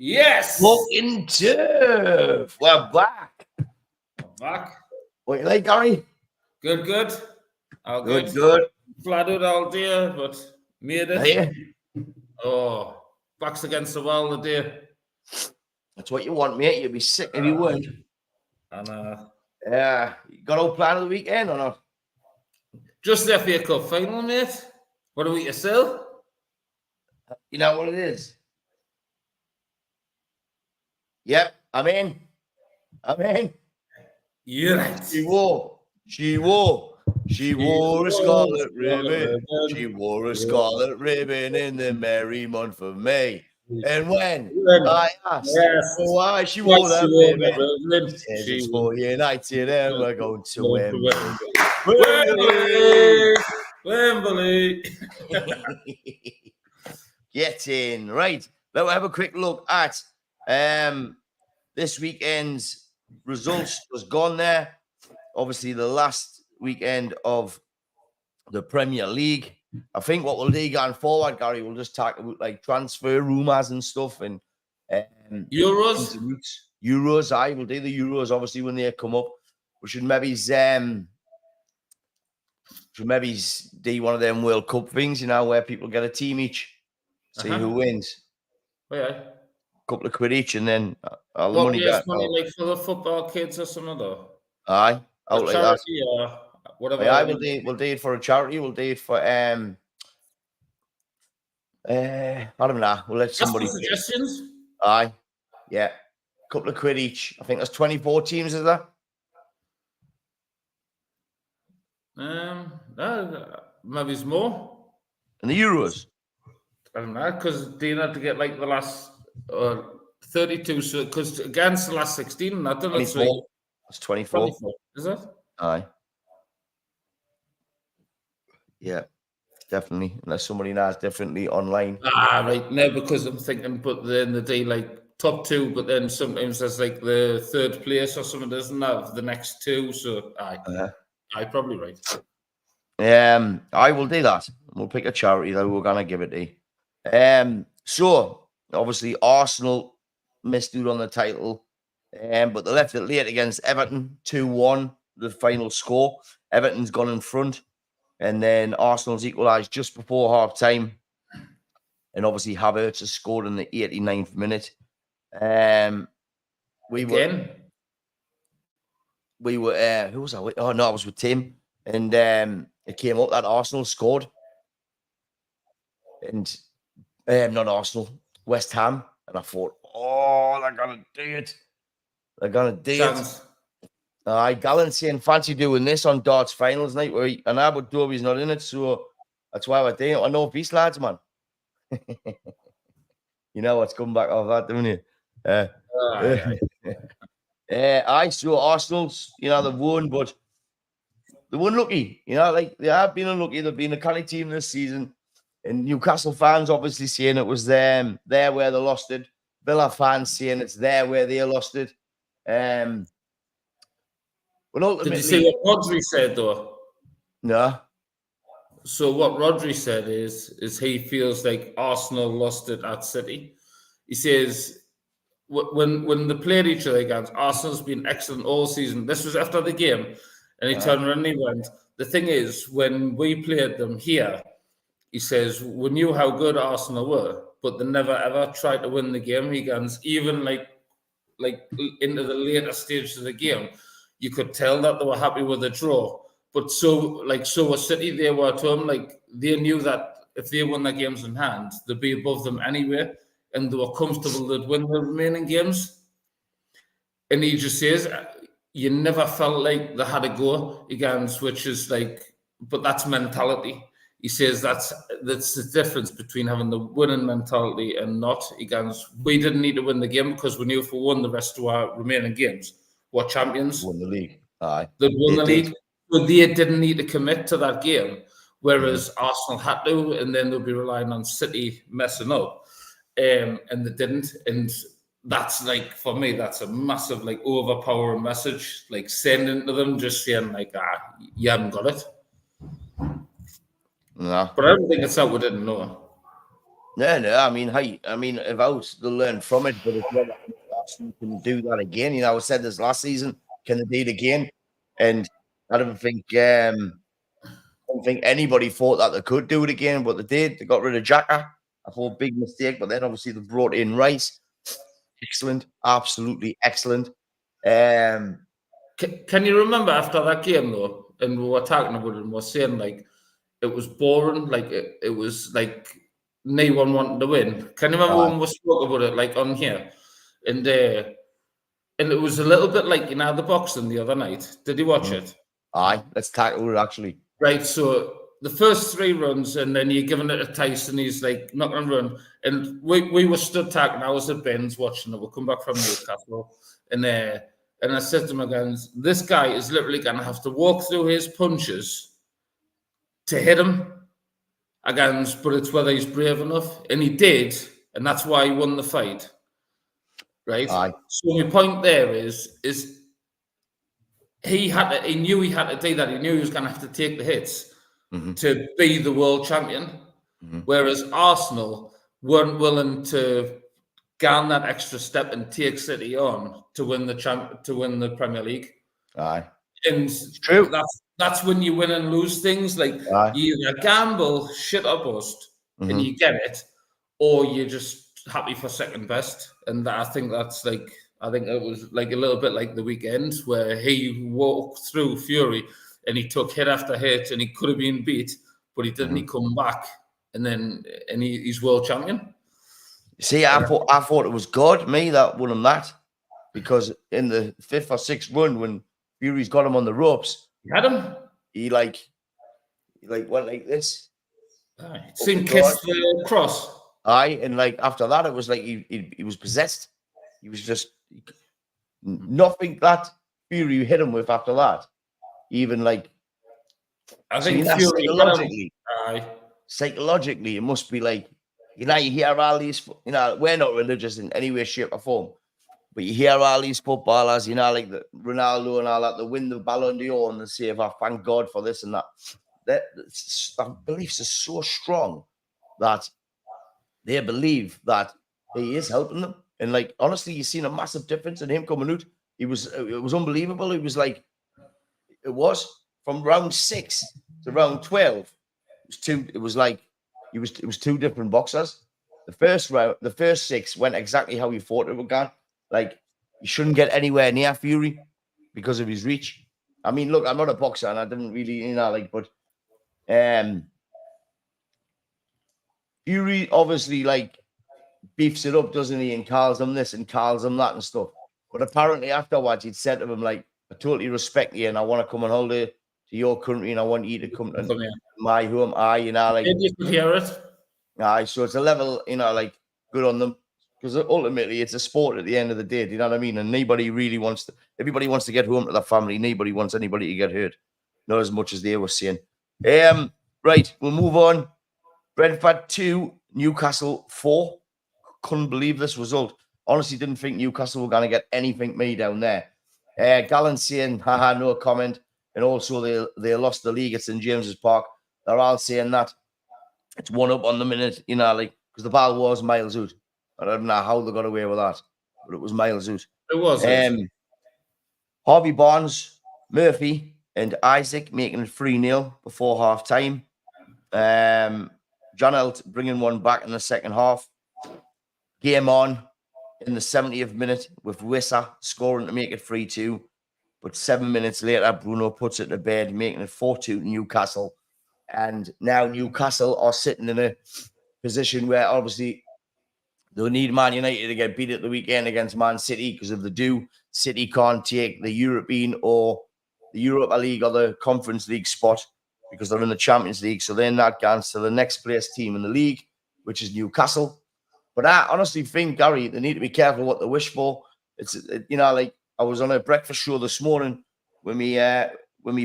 Yes. Fucking turf. We're back. Back. What you like, Gary? Good. All good. Good. Flattered all day, but made it. Hey, Oh, backs against the wall today. that's what you want, mate. You'd be sick if you weren't. And Yeah. You got all plan of the weekend or not? just the FA Cup final, mate. What are we to sell? You know what it is? Yep, I'm in. You're right. She wore a scarlet ribbon. She wore a scarlet ribbon in the merry month of May. And when I asked why she wore that ribbon, she says it's for United and we're going to Wembley. Get in. Right. Let's have a quick look at this weekend's results was gone there. Obviously, the last weekend of the Premier League. I think what we'll do going forward, Gary, we'll just talk about like transfer rumours and stuff and Euros. I will do the Euros obviously when they come up. We should maybe do one of them World Cup things, you know, where people get a team each, see who wins. Oh, yeah. Couple of quid each, and then all the What money goes money like for the football kids or something though? Aye, out like that. Or whatever. Aye, we'll do it for a charity. We'll do it for I don't know. We'll let somebody suggestions. Aye, yeah, couple of quid each. I think there's 24 teams, is there? Maybe it's more. And the Euros. I don't know, because do you have to get like the last 32? So because against the last 16, that doesn't. It's 24. Is it? Aye. Yeah, definitely. Unless somebody knows differently online. Right. No, because I'm thinking, but then the day like top two, but then sometimes there's like the third place or something doesn't have the next two. So I probably right. I will do that. We'll pick a charity that we're gonna give it to. So obviously Arsenal missed out on the title, but they left it late against Everton, 2-1, the final score. Everton's gone in front, and then Arsenal's equalised just before half time. And obviously Havertz has scored in the 89th minute. We were who was I with? Oh no, I was with Tim. And it came up that Arsenal scored. And not Arsenal, West Ham. And I thought, they're going to do it. They're going to do it. Gallant saying, fancy doing this on Darts Finals night. And Abu Dhabi's not in it, so that's why we're doing it. I know these lads, man. You know what's coming back off that, don't you? So Arsenal's, they've won, but they were unlucky. Like they have been unlucky. They've been a canny team this season. And Newcastle fans obviously saying it was them there where they lost it. Villa fans saying it's there where they lost it. But ultimately, did you see what Rodri said though? No. So what Rodri said is he feels like Arsenal lost it at City. He says when they played each other against, Arsenal's been excellent all season. This was after the game, and he turned around and he went, the thing is, when we played them here, he says, we knew how good Arsenal were, but they never ever tried to win the game. He goes, even like into the later stages of the game, you could tell that they were happy with the draw. But so was City. They were at home, like they knew that if they won their games in hand, they'd be above them anyway, and they were comfortable they'd win the remaining games. And he just says, you never felt like they had a go against, which is like, but that's mentality. He says that's the difference between having the winning mentality and not. He goes, we didn't need to win the game because we knew if we won the rest of our remaining games, we're champions. Won the league. Aye. They'd won the league. But they didn't need to commit to that game, whereas Arsenal had to, and then they'll be relying on City messing up. And they didn't. And that's like, for me, that's a massive, like, overpowering message, like sending to them, just saying, like, you haven't got it. No. But I don't think it's that we didn't know. No. I mean, hey, I mean, if I was to learn from it, but it's whether Arsenal can do that again. You know, I said this last season, can they do it again? And I don't think anybody thought that they could do it again, but they did. They got rid of Xhaka. I thought big mistake, but then obviously they brought in Rice. Excellent, absolutely excellent. Can you remember after that game though, and we were talking about it and we are saying like it was boring, like it was like no one wanted to win. Can you remember Aye, when we spoke about it like on here? And it was a little bit like the boxing the other night. Did you watch mhm. it? Aye, let's tackle it actually. Right, so the first three runs, and then you're giving it to Tyson. He's like not going to run, and we were stood talking. I was at Ben's watching it. We'll come back from Newcastle, and I said to him again, "This guy is literally going to have to walk through his punches to hit him again, but it's whether he's brave enough." And he did, and that's why he won the fight. Right. Aye, So my point there is he knew he had to do that. He knew he was going to have to take the hits hmm to be the world champion, hmm whereas Arsenal weren't willing to go on that extra step and take City on to win the Premier League. aye. And It's true. that's when you win and lose things. Like Aye. you either gamble, shit or bust, and hmm you get it, or you're just happy for second best. And I think that's like I think it was like a little bit like the weekend where he walked through Fury and he took hit after hit and he could have been beat, but he didn't. hmm He come back and he's world champion. See, I thought it was God, me, that won him that. Because in the 5th or 6th run, when Fury's got him on the ropes, He had him. he like went like this. Seen the kiss guard. the cross. Aye, and like after that, it was like he was possessed. He was just nothing that Fury hit him with after that. Even like I see think that Fury had him. psychologically, it must be like you hear all these. We're not religious in any way, shape, or form, but you hear all these footballers, like the Ronaldo and all that, they win the Ballon d'Or and they say, "Oh, thank God for this and that." That beliefs are so strong that they believe that he is helping them. And like honestly, you've seen a massive difference in him coming out. It was unbelievable. It was like it was from round 6 to round 12. It was like it was two different boxers. The first 6 went exactly how you thought it would go. Like you shouldn't get anywhere near Fury because of his reach. I mean, look, I'm not a boxer and I didn't really, but Fury obviously like beefs it up, doesn't he? And calls him this and calls him that and stuff. But apparently afterwards, he'd said to him, like, I totally respect you and I want to come on holiday to your country and I want you to come to my home. Like, you could hear it. So it's a level, like, good on them. Because ultimately, it's a sport at the end of the day. Do you know what I mean? And everybody wants to get home to their family. Nobody wants anybody to get hurt. Not as much as they were saying. Right, we'll move on. Brentford 2, Newcastle 4. Couldn't believe this result. Honestly, didn't think Newcastle were going to get anything made down there. Gallen saying, haha, no comment. And also they lost the league at St. James's Park. They're all saying that. It's 1-up on the minute, like, because the ball was miles out. I don't know how they got away with that, but it was miles out. It was. Harvey Barnes, Murphy, and Isaac making it 3-0 before half time. John Elt bringing one back in the second half. Game on in the 70th minute with Wissa scoring to make it 3-2. But 7 minutes later, Bruno puts it to bed, making it 4-2 to Newcastle. And now Newcastle are sitting in a position where obviously they'll need Man United to get beat at the weekend against Man City because if they do, City can't take the European or the Europa League or the Conference League spot because they're in the Champions League. So they're not going to the next place team in the league, which is Newcastle. But I honestly think, Gary, they need to be careful what they wish for. It's like I was on a breakfast show this morning with me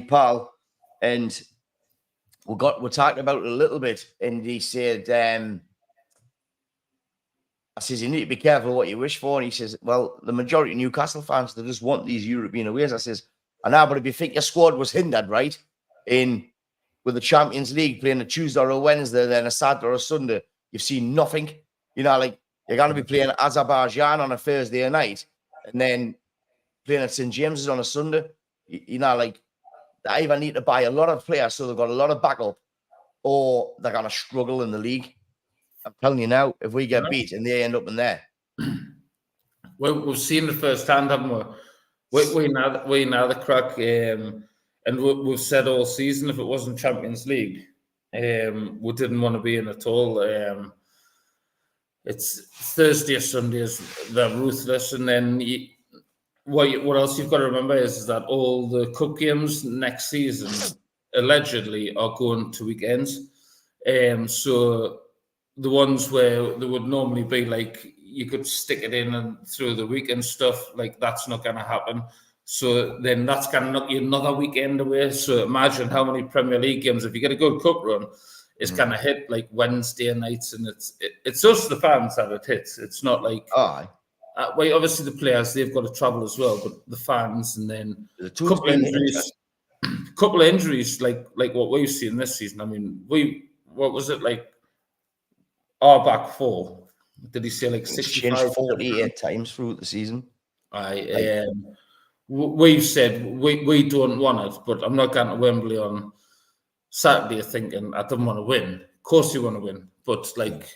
pal, and we're talking about it a little bit, and he said, I says, you need to be careful what you wish for. And he says, well, the majority of Newcastle fans, they just want these European aways. I says, I know, but if you think your squad was hindered, right, with the Champions League playing a Tuesday or a Wednesday, then a Saturday or a Sunday, you've seen nothing. You know, like you're going to be playing Azerbaijan on a Thursday night and then playing at St. James's on a Sunday. You know, like they either need to buy a lot of players so they've got a lot of backup, or they're going to struggle in the league. I'm telling you now, if we get beat and they end up in there. Well, we've seen it firsthand, haven't we? We know the crack, and we've said all season if it wasn't Champions League, we didn't want to be in at all. It's Thursday or Sundays, they're ruthless, and then what else you've got to remember is that all the cup games next season allegedly are going to weekends. So the ones where there would normally be like you could stick it in and through the weekend stuff, like that's not going to happen. So then that's going to knock you another weekend away. So imagine how many Premier League games, if you get a good cup run, it's going to hit like Wednesday nights, and it's us, the fans, that it hits. It's not like, well, obviously the players, they've got to travel as well, but the fans, and then a couple of injuries, like what we've seen this season. I mean, what was it like? Our back four, did he say like 65? Changed 48 times through the season. We've said we don't want it, but I'm not going to Wembley on Saturday thinking I don't want to win. Of course you want to win, but like,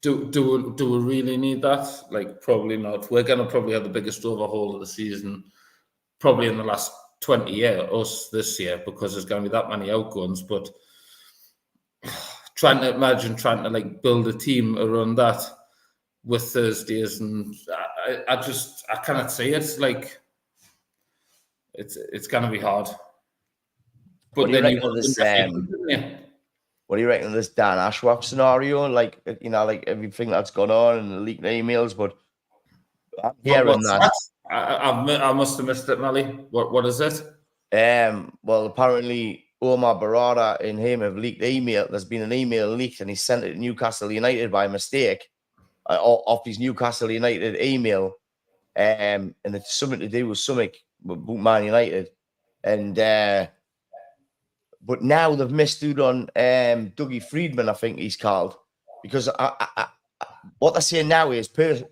do we really need that? Like, probably not. We're going to probably have the biggest overhaul of the season, probably in the last 20 years, us this year, because there's going to be that many outgoings. But trying to like build a team around that with Thursdays, and I cannot see it. Like, it's going to be hard. But then you want to what do you reckon of this Dan Ashworth scenario? Like, you know, like everything that's gone on and the leaked emails, but I'm hearing that. I must have missed it, Melly. What is it? Well, apparently Omar Barada and him have leaked email. There's been an email leaked, and he sent it to Newcastle United by mistake off his Newcastle United email. And it's something to do with something with Man United. And but now they've missed out on Dougie Friedman, I think he's called, because what they're saying now is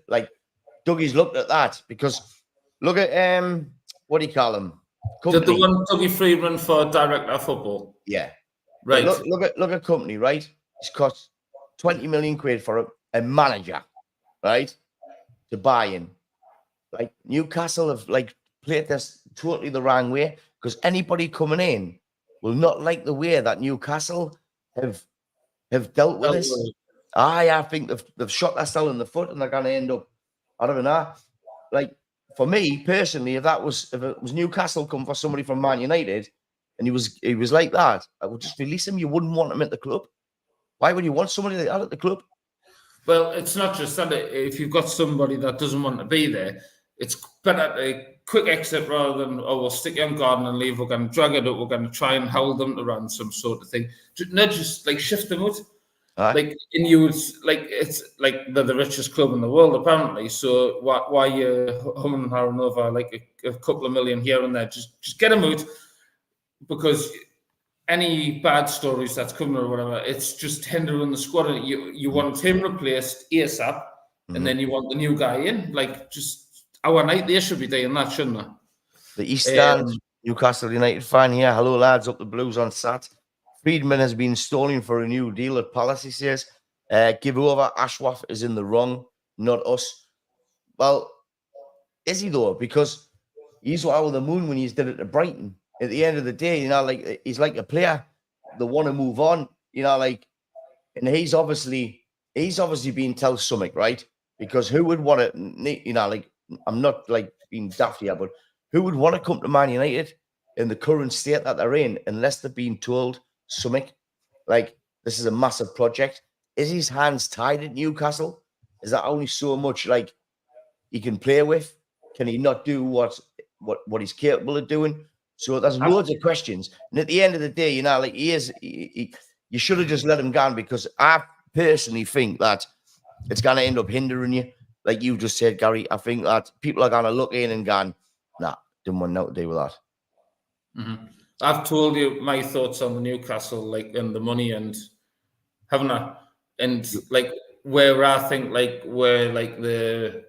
like Dougie's looked at that, because look at what do you call him? Did the one Dougie Friedman for director of football? Yeah, right. Look at company, right? It's cost 20 million quid for a manager, right, to buy in. Like, Newcastle have like played this totally the wrong way, because anybody coming in will not like the way that Newcastle have dealt with this. I think they've shot themselves in the foot, and they're going to end up, I don't know. Like, for me personally, if it was Newcastle come for somebody from Man United, and he was like that, I would just release him. You wouldn't want him at the club. Why would you want somebody like that at the club? Well, it's not just that. If you've got somebody that doesn't want to be there, it's better a quick exit rather than, we'll stick you on garden and leave. We're going to drag it up. We're going to try and hold them to ransom, sort of thing. Not just like shift them out. Like, in you, it's like they're the richest club in the world apparently. So why you humming and hawing over like a couple of million here and there? Just get them out, because any bad stories that's coming or whatever, it's just hindering the squad. You want him replaced ASAP, and then you want the new guy in. Like, just our night they should be doing that, shouldn't they? The East Stand Newcastle United fan here. Hello, lads. Up the Blues on Sat. Friedman has been stalling for a new deal at Palace, he says. Give over. Ashworth is in the wrong, not us. Well, is he though? Because he's out of the moon when he's did it to Brighton. At the end of the day, you know, like, he's like a player. They want to move on, you know, like, and he's obviously being told something, right? Because who would want to, you know, like, I'm not like being daft here, but who would want to come to Man United in the current state that they're in unless they're being told something? Like, this is a massive project. Is his hands tied at Newcastle? Is that only so much like he can play with? Can he not do what he's capable of doing? So there's loads of questions. And at the end of the day, you know, like, you should have just let him go, because I personally think that it's going to end up hindering you. Like you just said, Gary, I think that people are going to look in and go, nah, didn't want nothing to do with that. Mm-hmm. I've told you my thoughts on the Newcastle, like, and the money, and haven't I? and like where I think like where like the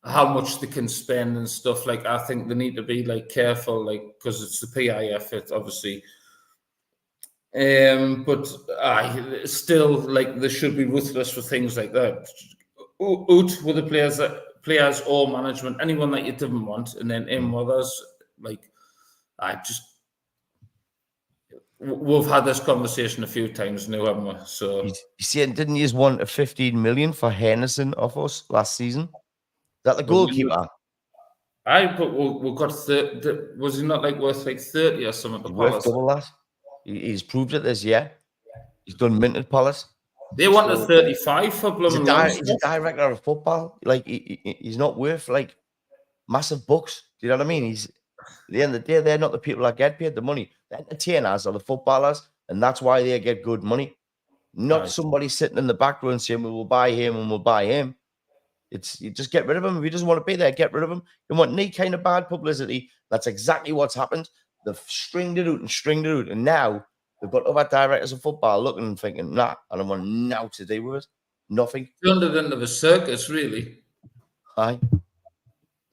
how much they can spend and stuff. Like I think they need to be like careful, like because it's the PIF, it obviously. But I still like they should be ruthless for things like that. Out with the players or management, anyone that you didn't want, and then in with us. Like I just we've had this conversation a few times now, haven't we? So You see, didn't you want a 15 million for Henderson off us last season? Is that the goalkeeper? but we got was he not like worth like 30 or something? He's worth double that. He's proved it this year. He's done mint at Palace. They wanted 35 for Blooming. He's a director of football. Like he's not worth like massive bucks. Do you know what I mean? He's at the end of the day, they're not the people that get paid the money. The entertainers are the footballers, and that's why they get good money. Not somebody sitting in the back row and saying, "We will buy him and we'll buy him." It's you just get rid of him. If he doesn't want to be there, get rid of him. You want any kind of bad publicity. That's exactly what's happened. They've stringed it out, and now they've got other directors of football looking and thinking, "Nah, I don't want now to do with it. Nothing." Turned it into a circus, really. Aye,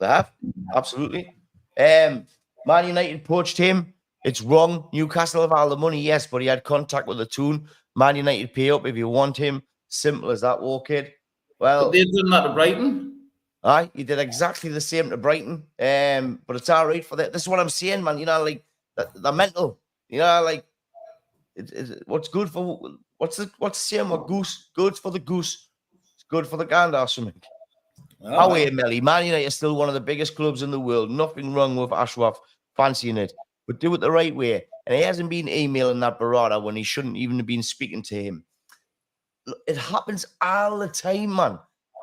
they have absolutely. Man United poached him. It's wrong. Newcastle have all the money, yes, but he had contact with the Toon. Man United pay up if you want him. Simple as that, war kid. Well, but they've done that to Brighton. Aye, he did exactly the same to Brighton. But it's all right for that. This is what I'm saying, man. You know, like the mental. You know, like what's good for what's the same with goose? Good for the goose. It's good for the gander or something. Oh, yeah, Melly. Man United is still one of the biggest clubs in the world. Nothing wrong with Ashraf fancying it, but do it the right way. And he hasn't been emailing that Barada when he shouldn't even have been speaking to him. It happens all the time, man.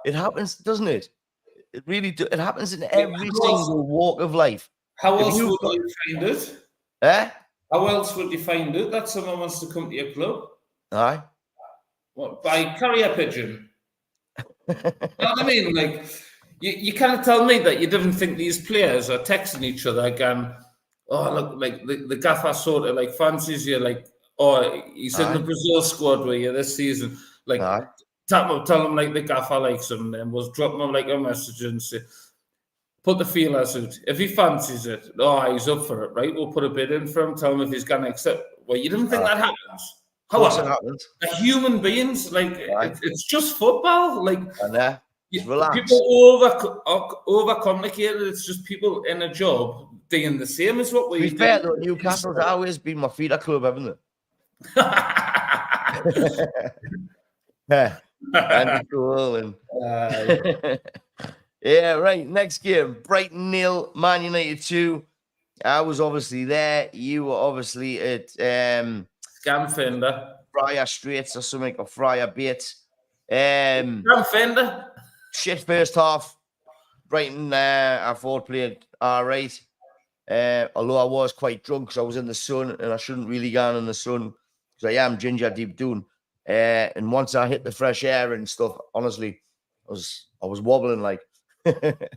It happens, doesn't it? It really does. It happens in every single walk of life. How else would you find it? Eh? How else would you find it that someone wants to come to your club? Aye. What, by carrier pigeon? You know what I mean? Like, you can't tell me that you didn't think these players are texting each other going, oh, look, like the gaffer sort of like fancies you, like, oh, he's in the Brazil squad with you this season. Like, tell him like the gaffer likes him, and we'll drop him like a message and say, put the feelers out. If he fancies it, oh, he's up for it, right? We'll put a bid in for him, tell him if he's going to accept. Well, you didn't think that happens? Of course it happens. The human beings, like, it's just football. Like, relax. People overcomplicate it. It's just people in a job doing the same as what we do. To be fair, though, Newcastle's always been my feeder club, haven't they? Andy Cole and yeah, right. Next game, Brighton 0, Man United 2. I was obviously there. You were obviously at Scamfender, Friar Straits or something, or Friar Bates. Scamfender. Shit first half. Brighton, I thought played all right. Although I was quite drunk because I was in the sun and I shouldn't really go in the sun because I am ginger deep down. And once I hit the fresh air and stuff, honestly, I was wobbling like. I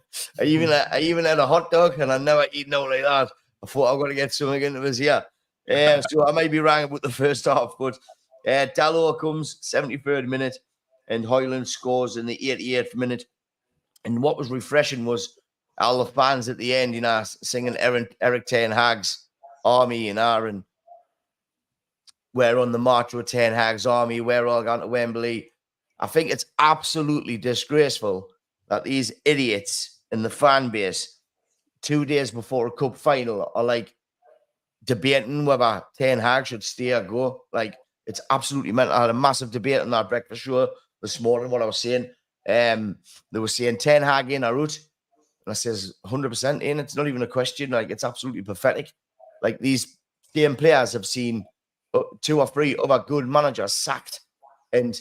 even had a hot dog and I never eat no like that. I thought I'm gonna get something into this here. So I may be wrong about the first half, but Dalot comes 73rd minute and Hoyland scores in the 88th minute. And what was refreshing was all the fans at the end, you know, singing Eric Ten Hag's Army and Aaron. We're on the march with Ten Hag's Army. We're all going to Wembley. I think it's absolutely disgraceful that these idiots in the fan base 2 days before a cup final are like debating whether Ten Hag should stay or go. Like, it's absolutely mental. I had a massive debate on that breakfast show this morning, what I was saying. They were saying Ten Hag in or out. And I says 100% in. It's not even a question. Like, it's absolutely pathetic. Like, these same players have seen 2 or 3 other good managers sacked. And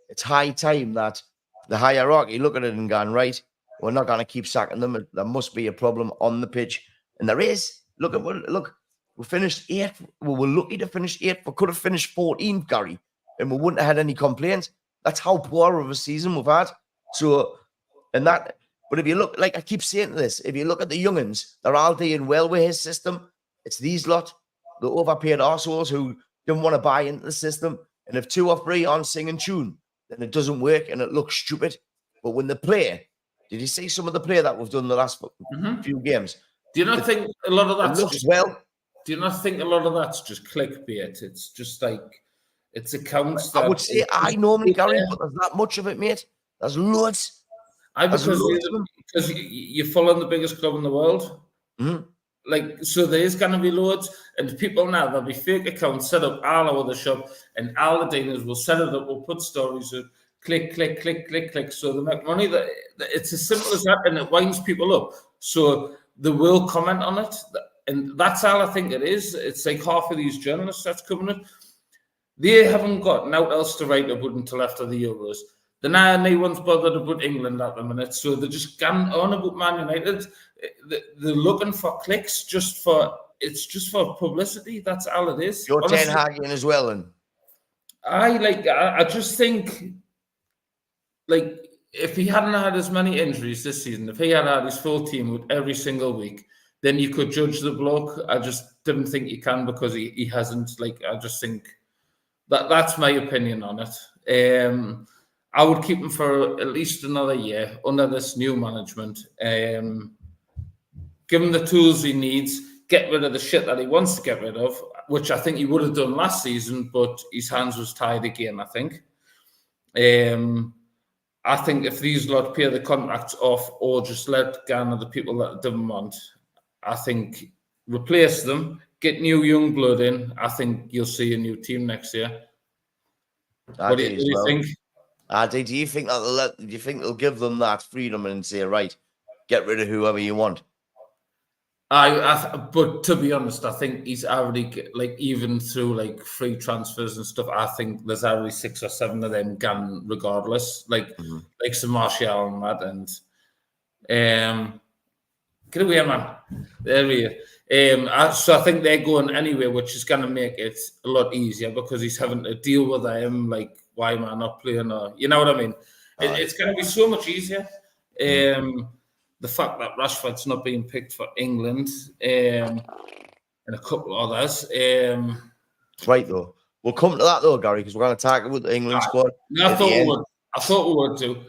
it's high time that the hierarchy look at it and gone, right, we're not going to keep sacking them. There must be a problem on the pitch. And there is. Look, we finished 8th. We were lucky to finish 8th. We could have finished 14th, Gary, and we wouldn't have had any complaints. That's how poor of a season we've had. So, but if you look, like I keep saying this, if you look at the young'uns, they're all doing well with his system. It's these lot, the overpaid arseholes who don't want to buy into the system. And if 2 or 3 aren't singing tune, then it doesn't work and it looks stupid. But when they play, did you see some of the play that we've done the last few games? Do you not think a lot of It that's looks just, well. do you not think a lot of that's just clickbait? It's just like, it's accounts that I would say I normally, Gary, but there's not much of it, mate. There's loads. because you're following the biggest club in the world. Mm-hmm. Like, so there is going to be loads, and people now, there'll be fake accounts set up all over the shop, and all the dealers will set it up, will put stories of click, click, click, click, click, so they make money. It's as simple as that, and it winds people up. So they will comment on it, and that's all I think it is. It's like half of these journalists that's coming in. They haven't got out else to write about until after the Euros. They're not anyone's bothered about England at the minute, so they're just gone on about Man United. They're looking for clicks, just for publicity. That's all it is. You're Ten Hag in as well, and I just think, like, if he hadn't had as many injuries this season, if he had his full team with every single week, then you could judge the bloke. I just didn't think you can, because he hasn't. Like, I just think that's my opinion on it. I would keep him for at least another year under this new management. Give him the tools he needs, get rid of the shit that he wants to get rid of, which I think he would have done last season, but his hands was tied again, I think. I think if these lot pay the contracts off or just let go of the people that didn't want, I think replace them, get new young blood in. I think you'll see a new team next year. What do you think? Do you think that they'll give them that freedom and say, right, get rid of whoever you want? But to be honest, I think he's already, like, even through like free transfers and stuff, I think there's already 6 or 7 of them gone regardless. Like some Martial and that, and get away, man. There we are. So I think they're going anyway, which is going to make it a lot easier, because he's having to deal with them. Like, why am I not playing? Or, you know what I mean? It's going to be so much easier. The fact that Rashford's not being picked for England, and a couple others. Right, though. We'll come to that, though, Gary, because we're going to talk about the England squad. I thought we would too.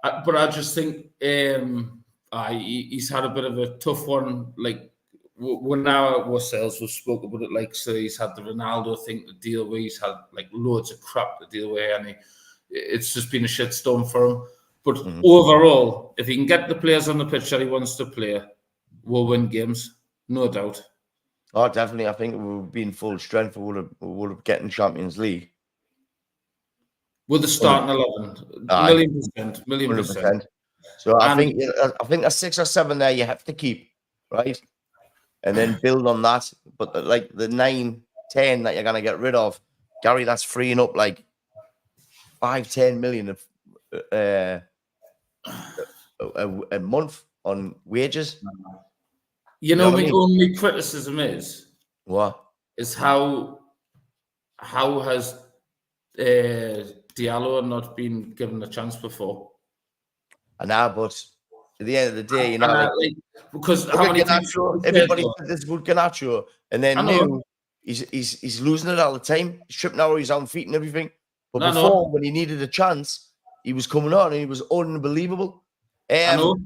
But I just think he's had a bit of a tough one. Like, we're now ourselves, we've spoken about it. Like, so he's had the Ronaldo thing to deal with. He's had like loads of crap to deal with, and it's just been a shitstorm for him. But overall, if he can get the players on the pitch that he wants to play, we'll win games, no doubt. Oh, definitely. I think we would be in full strength. We would have gotten Champions League. With the starting 11, million percent. So I think a 6 or 7 there you have to keep, right? And then build on that. But like the 9, 10 that you're going to get rid of, Gary, that's freeing up like 5-10 million of a month on wages. You know, my only criticism is how has Diallo not been given a chance before? I know, but at the end of the day, you know, because how many times everybody said this good Garnacho, and then now he's losing it all the time. He's tripping over his own feet and everything. But before, when he needed a chance, he was coming on and he was unbelievable. The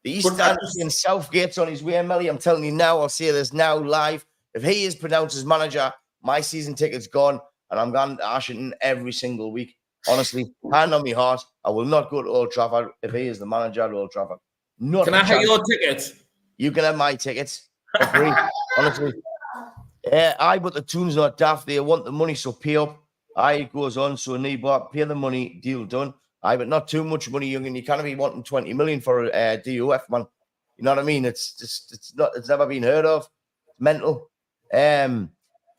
East Anderson Southgate's on his way, Melly. I'm telling you now, I'll say this now live. If he is pronounced as manager, my season ticket's gone, and I'm going to Ashington every single week. Honestly, hand on my heart, I will not go to Old Trafford if he is the manager at Old Trafford. Can I have your tickets? You can have my tickets for free, honestly. But the Toon's not daft. They want the money, so pay up. It goes on, so pay the money, deal done. But not too much money, young, and you can't be wanting 20 million for a DOF, man. You know what I mean? It's never been heard of. It's mental.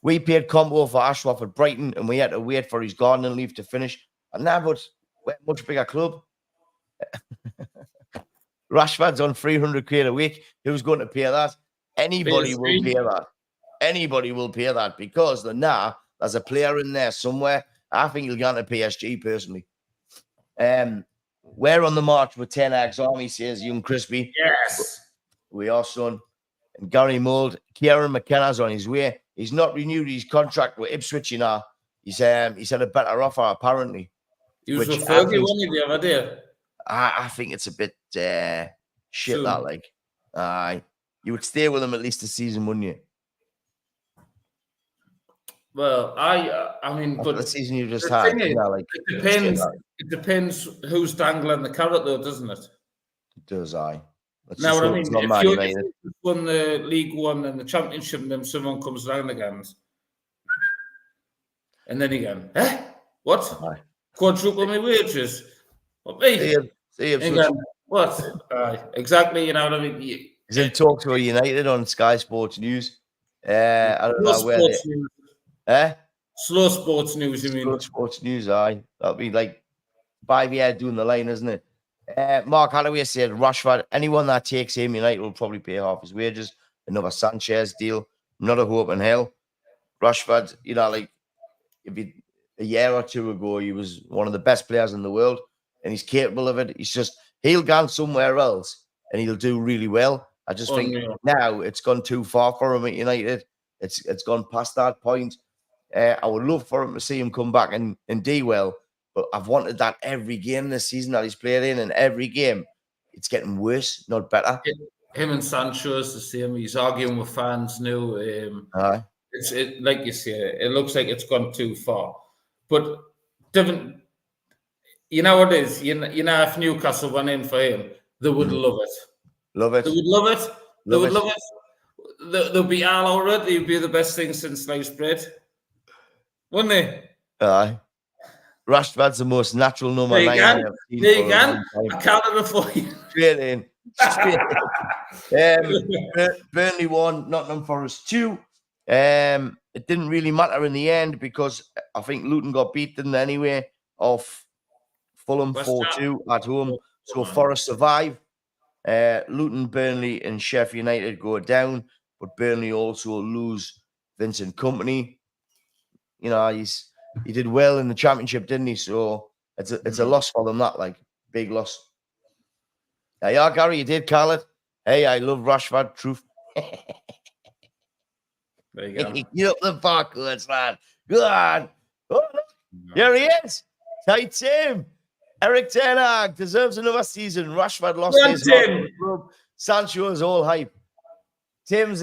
We paid combo for Ashworth at Brighton, and we had to wait for his gardening leave to finish. And now, but we're a much bigger club. Rashford's on 300 quid a week. Who's going to pay that? Anybody will pay that. Anybody will pay that, because there's a player in there somewhere. I think he'll go to PSG personally. We're on the march with 10 Hag's army, says young Crispy. Yes. We are, son. And Gary Mould, Kieran McKenna's on his way. He's not renewed his contract with Ipswich, you know. He's had a better offer apparently. He was Which with I Fergie, think, wasn't he, the other day? I think it's a bit shit Soon. that like. You would stay with him at least a season, wouldn't you? Well, I mean, After but the season you just the had, thing is, like it depends. shit, like, It depends who's dangling the carrot, though, doesn't it? it does I. Let's Now, just what I hope mean, it's not if Man you United. won the League One and the Championship, and then someone comes down again, and then again, what? Aye. Quadruple my wages? What me? See him And again, what? Exactly. You know what I mean? He's in talks with United on Sky Sports News. I don't know where they. News. Eh? Slow sports news, you mean? Slow Sports News, aye. That'll be like 5 years doing the line, isn't it? Mark Holloway said Rashford, anyone that takes him, United will probably pay half his wages. Another Sanchez deal. Not a hope in hell. Rashford, like if he, a year or two ago, he was one of the best players in the world, and he's capable of it. He'll go somewhere else and he'll do really well. I just think now it's gone too far for him at United. It's gone past that point. I would love for him to see him come back and do well, but I've wanted that every game this season that he's played in, and every game it's getting worse, not better. Him and Sancho is the same. He's arguing with fans now. It's like you say, it looks like it's gone too far. But different, you know what it is? You know, if Newcastle went in for him, they would love it. Love it. They would love it. They would love it. They'll be all over it. It'd be the best thing since sliced bread. Wouldn't they? Aye. Rashford's the most natural number 9 I've seen. There you go. I counted it for you. Straight in. Burnley 1, Nottingham Forest 2. It didn't really matter in the end because I think Luton got beaten anyway off Fulham 4-2 at home. So Forest survive. Luton, Burnley, and Sheffield United go down, but Burnley also lose Vincent Kompany. He did well in the Championship, didn't he? So it's a loss for them, that like big loss. Yeah, Gary, you did call it. Hey, I love Rashford. Truth. There you go. Get up the backwards, man. Good on. Oh, here he is. Tight Tim. Eric Ten Hag deserves another season. Rashford lost his club. Sancho's all hype. Tim's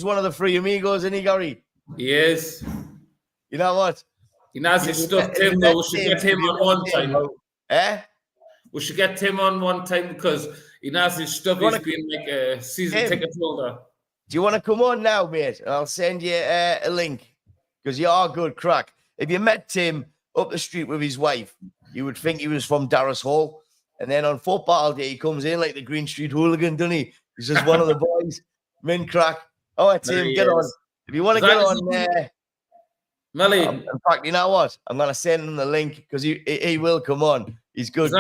one of the three amigos, isn't he, Gary? He is. You know what? He knows his stuff, Tim, though. We should get him on one time. Eh? We should get Tim on one time because he knows his stuff. He's been like a season ticket holder. Do you want to come on now, mate? I'll send you a link because you are good crack. If you met Tim up the street with his wife, you would think he was from Darras Hall. And then on football day, he comes in like the Green Street hooligan, doesn't he? He's just one of the boys. Min crack. Oh, Tim, get on. If you want to get on there. Melly. In fact, you know what? I'm going to send him the link because he will come on. He's good.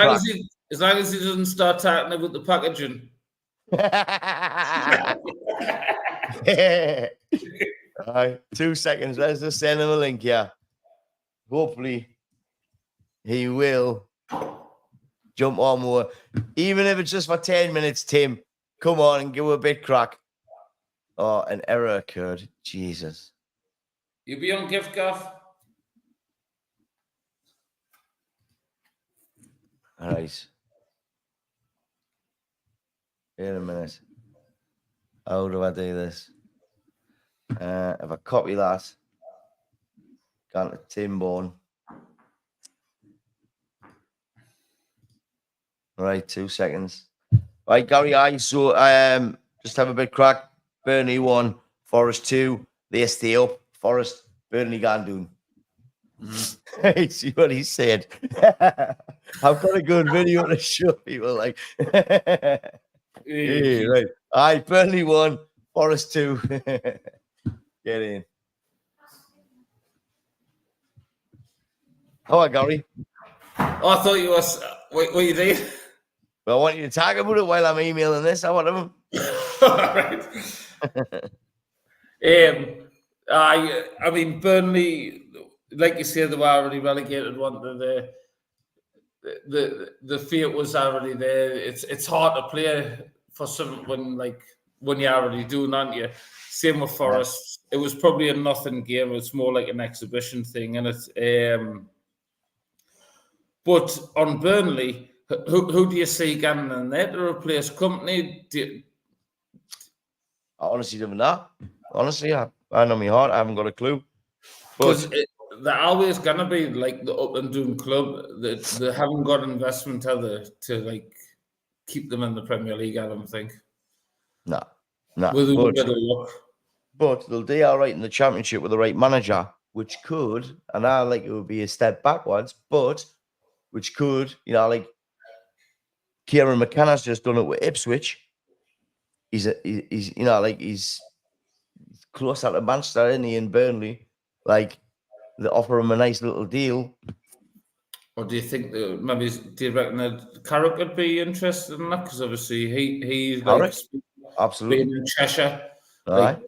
As long as he doesn't start talking about the packaging. All right, 2 seconds. Let's just send him a link. Yeah. Hopefully, he will jump on more. Even if it's just for 10 minutes, Tim, come on and give a bit crack. Oh, an error occurred. Jesus. You be on gift gaff? All right. Wait a minute. How do I do this? If I copy that, gone to Tim Bone. All right, 2 seconds. Right, Gary, so just have a bit crack. Burnley 1, Forest 2. They stay up. Forest, Burnley Gandoon. See what he said. I've got a good video to show people. Like, yeah, right. All right, Burnley 1, Forest 2. Get in. All right, Gary. Oh, I thought you was. What you doing? Well, I want you to talk about it while I'm emailing this. I want them. All right. I mean, Burnley, like you said, they were already relegated. One of the fear was already there. It's hard to play for some when you're already doing, aren't you? Same with Forest. it was probably a nothing game. It's more like an exhibition thing, and it's. But on Burnley, who do you see getting in there to replace Company? I honestly don't know. Honestly, I know my heart. I haven't got a clue. Because they're always gonna be like the up and doing club. They haven't got investment to like keep them in the Premier League. I don't think. No. With a bit of luck. But they'll do all right in the Championship with the right manager, which could, and I like it would be a step backwards, but which could, like Kieran McKenna's just done it with Ipswich. He's close out of Manchester, isn't he, in Burnley? Like, they offer him a nice little deal. Or do you think do you reckon that Carrick would be interested in that? Because obviously he's like absolutely being in Cheshire. Like,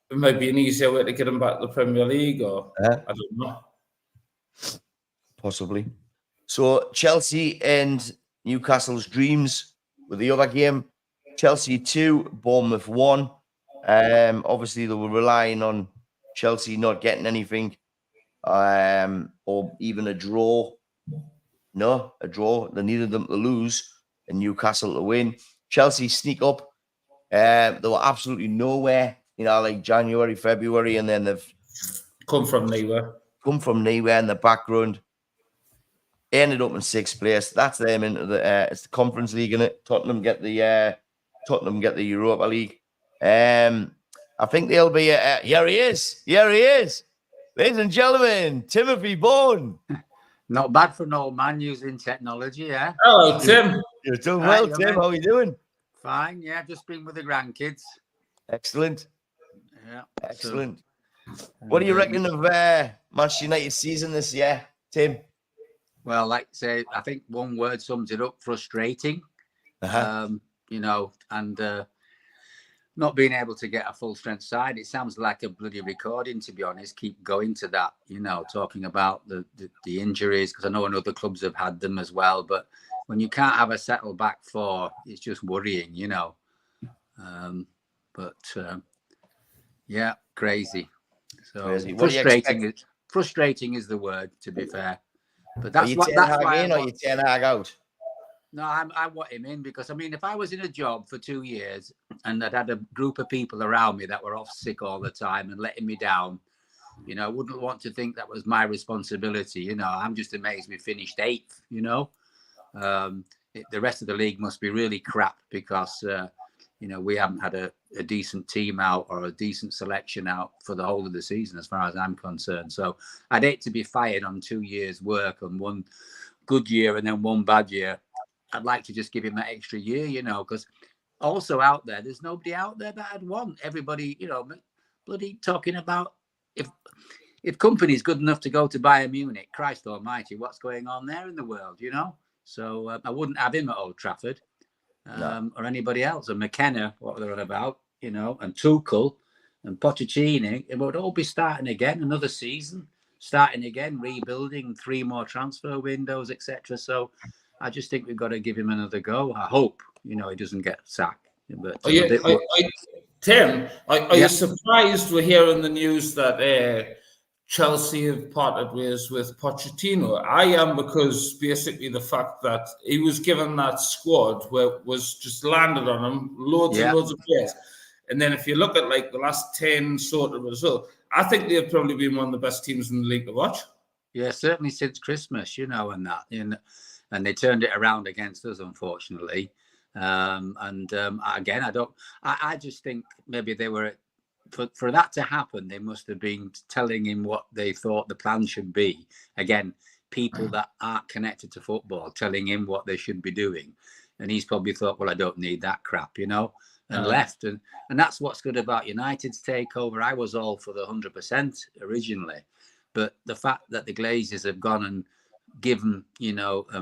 it might be an easier way to get him back to the Premier League, or I don't know. Possibly. So Chelsea and Newcastle's dreams with the other game. Chelsea 2, Bournemouth 1. Obviously they were relying on Chelsea not getting anything, or even a draw. No, a draw. They needed them to lose and Newcastle to win. Chelsea sneak up. They were absolutely nowhere, like January, February, and then they've come from nowhere in the background. Ended up in 6th place. That's them into it's the Conference League, in it. Tottenham get the Europa League. I think they'll be. Here he is. Ladies and gentlemen, Timothy Bourne. Not bad for an old man using technology, yeah. Hello, Tim. You're doing well, Tim. How are you doing? Fine, yeah. Just been with the grandkids. Excellent. Yeah. Excellent. What do you reckon of Manchester United's season this year, Tim? Well, like I say, I think one word sums it up: frustrating. And not being able to get a full strength side. It sounds like a bloody recording, to be honest. Keep going to that, talking about the injuries, because I know other clubs have had them as well. But when you can't have a settled back four, it's just worrying, yeah, crazy. So crazy. Frustrating is the word, to be fair. But that's why you Ten Hag out. No, I want him in, because if I was in a job for 2 years and I'd had a group of people around me that were off sick all the time and letting me down, I wouldn't want to think that was my responsibility. I'm just amazed we finished 8th. The rest of the league must be really crap, because we haven't had a decent team out or a decent selection out for the whole of the season, as far as I'm concerned. So I'd hate to be fired on 2 years' work and one good year and then one bad year. I'd like to just give him that extra year, because also out there's nobody out there that I'd want. Everybody, bloody talking about if Company's good enough to go to Bayern Munich, Christ almighty, what's going on there in the world, So I wouldn't have him at Old Trafford or anybody else. And McKenna, what they're on about, and Tuchel and Pochettino, it would all be starting again, another season, starting again, rebuilding, 3 more transfer windows, etc. So I just think we've got to give him another go. I hope, he doesn't get sacked. But Tim, are you surprised we're hearing the news that Chelsea have parted ways with Pochettino? I am, because basically the fact that he was given that squad was just landed on him, loads and loads of players. And then if you look at like the last 10 sort of results, I think they've probably been one of the best teams in the league to watch. Yeah, certainly since Christmas, and that. And they turned it around against us, unfortunately. Again, I just think maybe they were, for that to happen, they must have been telling him what they thought the plan should be. Again, people that aren't connected to football telling him what they should be doing. And he's probably thought, well, I don't need that crap, and left. And that's what's good about United's takeover. I was all for the 100% originally. But the fact that the Glazers have gone and given,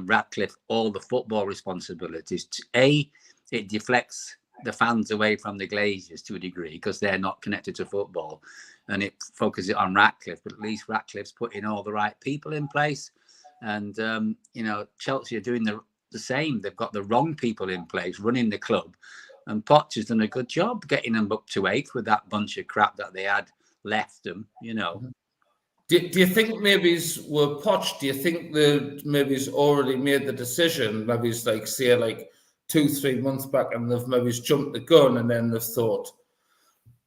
Ratcliffe all the football responsibilities, it deflects the fans away from the Glazers to a degree, because they're not connected to football, and it focuses on Ratcliffe. But at least Ratcliffe's putting all the right people in place. And, Chelsea are doing the same. They've got the wrong people in place running the club. And Poch has done a good job getting them up to 8th with that bunch of crap that they had left them, you know. Do you think maybe were Poch? Do you think the maybe's already made the decision? Maybe's like say like 2-3 months back, and they've maybe's jumped the gun, and then they've thought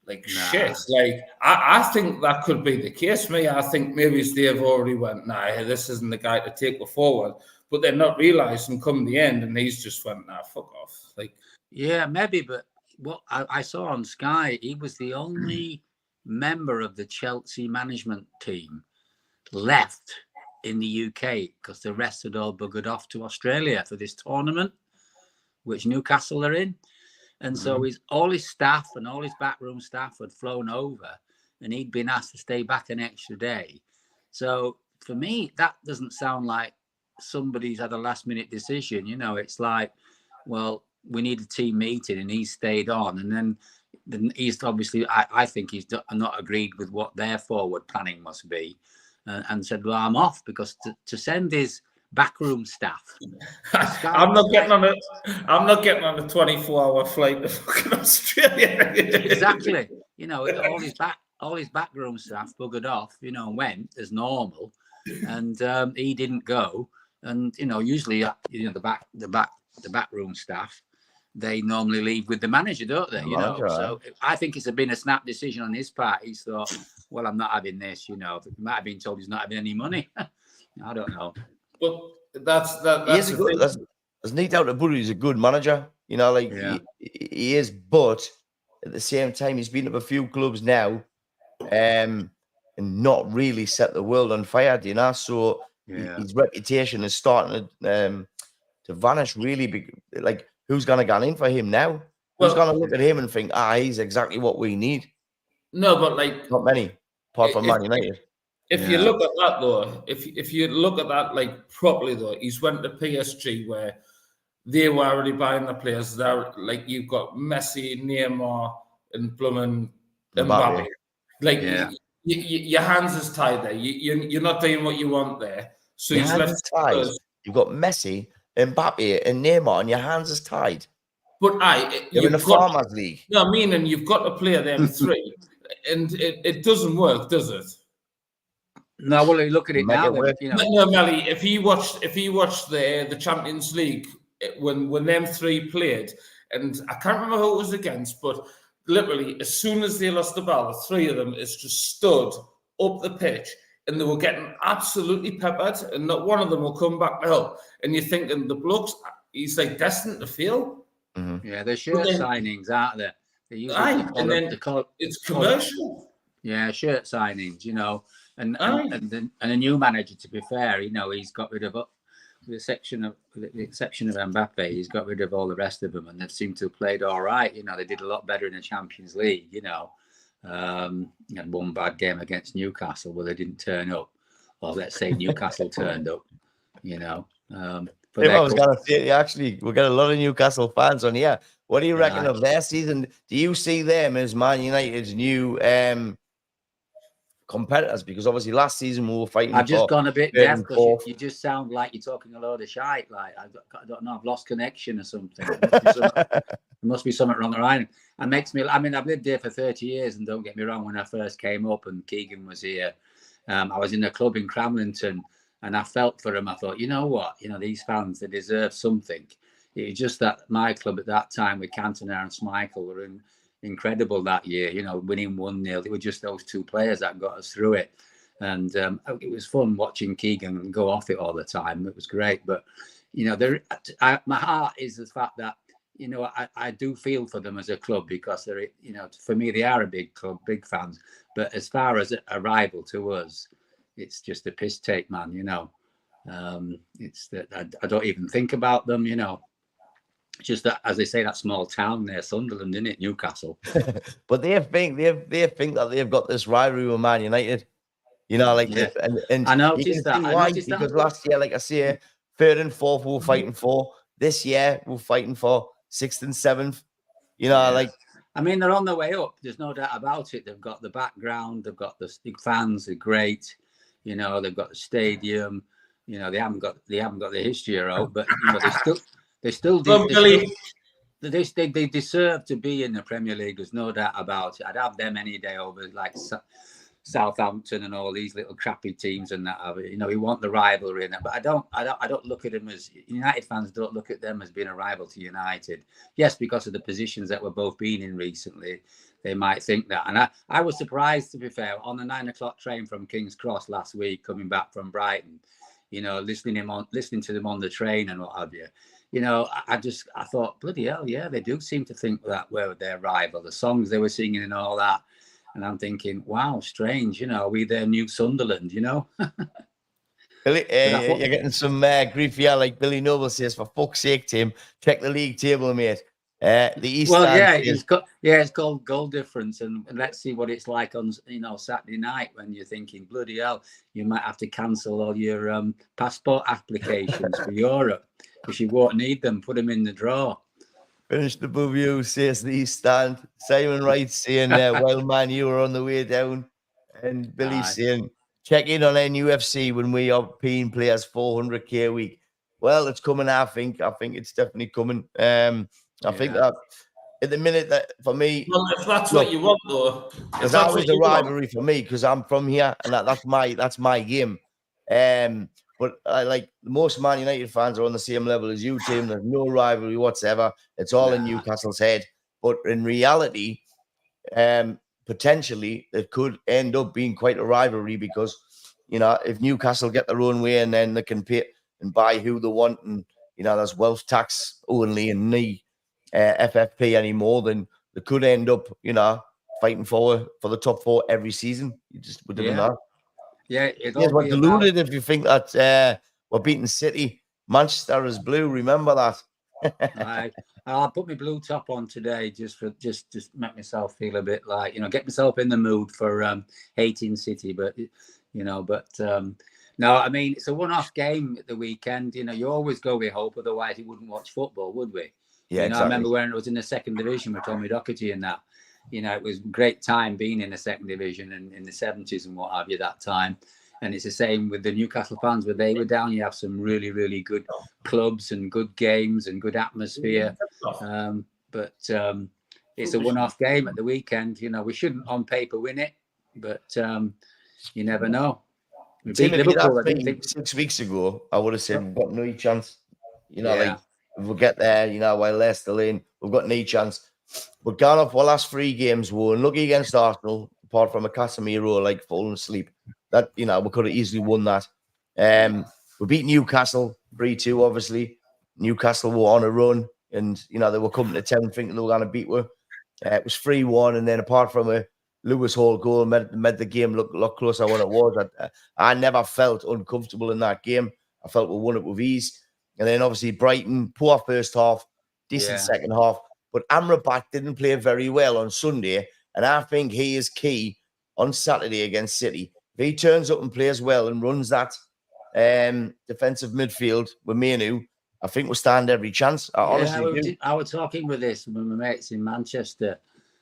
like shit. Like I think that could be the case. I think maybe they've already went, nah, this isn't the guy to take it forward. But they're not realising come the end, and he's just went, nah, fuck off. Like yeah, maybe, but what I saw on Sky, he was the only member of the Chelsea management team left in the UK because the rest had all buggered off to Australia for this tournament, which Newcastle are in. And so all his staff and all his backroom staff had flown over, and he'd been asked to stay back an extra day. So for me, that doesn't sound like somebody's had a last minute decision. You know, it's like, well, we need a team meeting, and he stayed on. And then he's obviously, I think he's not agreed with what their forward planning must be, and said, well, I'm off, because to send his backroom staff. I'm not getting on a 24-hour flight to fucking Australia. Exactly. You know, all his backroom staff buggered off, you know, and went as normal, and he didn't go. And you know, usually, you know, the backroom staff, they normally leave with the manager, don't they? You know, so I think it's been a snap decision on his part. He's thought, well, I'm not having this. You know, he might have been told he's not having any money. I don't know. But that's good. There's no doubt about it. He's a good manager. You know, like he is, but at the same time, he's been up a few clubs now, and not really set the world on fire. You know, so his reputation is starting to vanish. Really, like who's going to get in for him now? Who's going to look at him and think, he's exactly what we need? No, but like not many, apart from Man United. If you look at that though, if you look at that like properly though, he's went to PSG where they were already buying the players. There, like you've got Messi, Neymar, and Blumman, Mbappe. Like your hands is tied there. You're not doing what you want there. So your hands is tied. You've got Messi, Mbappe, and Neymar, and your hands is tied. But you're in the Farmers League. No, I mean, and you've got to play them three, and it doesn't work, does it? No, well, you look at it now. No, Melly, if you watched the Champions League when them three played, and I can't remember who it was against, but literally as soon as they lost the ball, the three of them is just stood up the pitch, and they were getting absolutely peppered, and not one of them will come back to help. And you're thinking the blokes, he's like destined to fail. Mm-hmm. Yeah, there's shirt signings, aren't there? It's commercial. Yeah, shirt signings, you know. And a new manager, to be fair, you know, he's got rid of, with the exception of Mbappe, he's got rid of all the rest of them, and they seem to have played all right. You know, they did a lot better in the Champions League. You know, had one bad game against Newcastle where they didn't turn up, or let's say Newcastle turned up. You know, I was going to say, actually, we've got a lot of Newcastle fans on here. What do you reckon of their season? Do you see them as Man United's new competitors? Because obviously last season we were fighting. I've just gone a bit deaf because you just sound like you're talking a load of shite. Like I don't know, I've lost connection or something. There must be something wrong around. It makes me. I mean, I've lived here for 30 years, and don't get me wrong. When I first came up and Keegan was here, I was in a club in Cramlington, and I felt for him. I thought, you know what, you know, these fans, they deserve something. It was just that my club at that time with Cantona and Schmeichel were incredible that year, you know, winning 1-0. It was just those two players that got us through it. And it was fun watching Keegan go off it all the time. It was great. But, you know, my heart is the fact that, you know, I do feel for them as a club because they're, you know, for me, they are a big club, big fans. But as far as a rival to us, it's just a piss take, man, you know. It's that I don't even think about them, you know. Just that, as they say, that small town there, Sunderland, isn't it? Newcastle. But they think that they've got this rivalry with Man United. You know, like and I noticed that. Because last year, like I say, 3rd and 4th we were fighting for. This year we're fighting for 6th and 7th. You know, like I mean, they're on their way up. There's no doubt about it. They've got the background. They've got the big fans. They're great. You know, they've got the stadium. You know, they haven't got the history out, but you know, they still do. They deserve to be in the Premier League. There's no doubt about it. I'd have them any day over like Southampton and all these little crappy teams and that. You know, we want the rivalry and that, but I don't look at them as United fans. Don't look at them as being a rival to United. Yes, because of the positions that we're both been in recently, they might think that. And I was surprised, to be fair, on the 9 o'clock train from King's Cross last week, coming back from Brighton. You know, listening to them on the train and what have you. You know, I thought, bloody hell, yeah, they do seem to think that we're their rival. The songs they were singing and all that. And I'm thinking, wow, strange, you know, we their new Sunderland, you know? Billy, you're getting some grief here, like Billy Noble says, for fuck's sake, Tim, check the league table, mate. The East it's called goal difference, and let's see what it's like on, you know, Saturday night when you're thinking, bloody hell, you might have to cancel all your passport applications for Europe because you won't need them. Put them in the drawer. Finished above you, says the East Stand. Simon Wright saying, well, man, you were on the way down. And Billy saying, check in on NUFC when we are paying players 400k a week. Well, it's coming, I think. I think it's definitely coming. I think that at the minute that for me, well, if that's what you want, though, there's always a rivalry for me because I'm from here and that's my game. But I like most Man United fans are on the same level as you, Tim. There's no rivalry whatsoever. It's all in Newcastle's head. But in reality, potentially it could end up being quite a rivalry because, you know, if Newcastle get their own way and then they can pay and buy who they want, and you know there's wealth tax only and the FFP anymore, then they could end up, you know, fighting for the top 4 every season. You just would never know. Yeah, we're deluded if you think that we're beating City. Manchester is blue. Remember that. I'll put my blue top on today just make myself feel a bit like, you know, get myself in the mood for hating City. But you know, no, I mean it's a one-off game at the weekend. You know, you always go with hope, otherwise you wouldn't watch football, would we? Yeah, you know, exactly. I remember when it was in the second division with Tommy Docherty and that. You know, it was a great time being in the second division and in the 70s and what have you that time. And it's the same with the Newcastle fans. When they were down, you have some really, really good clubs and good games and good atmosphere. But it's a one-off game at the weekend. You know, we shouldn't on paper win it, but you never know. We beat Liverpool, I think 6 weeks ago, I would have said we've got no chance. You know, like if we get there, you know, while they're still in, we've got no chance. But gone off our last 3 games, we were unlucky against Arsenal, apart from a Casemiro like falling asleep. That, you know, we could have easily won that. We beat Newcastle 3-2, obviously. Newcastle were on a run, and you know, they were coming to town thinking they were going to beat us. It was 3-1, and then apart from a Lewis Hall goal, made the game look a lot closer than it was. I never felt uncomfortable in that game. I felt we won it with ease. And then obviously Brighton, poor first half, decent second half. But Amrabat didn't play very well on Sunday, and I think he is key on Saturday against City. If he turns up and plays well and runs that defensive midfield with Manu, I think we'll stand every chance. I honestly do. I was talking with this with my mates in Manchester,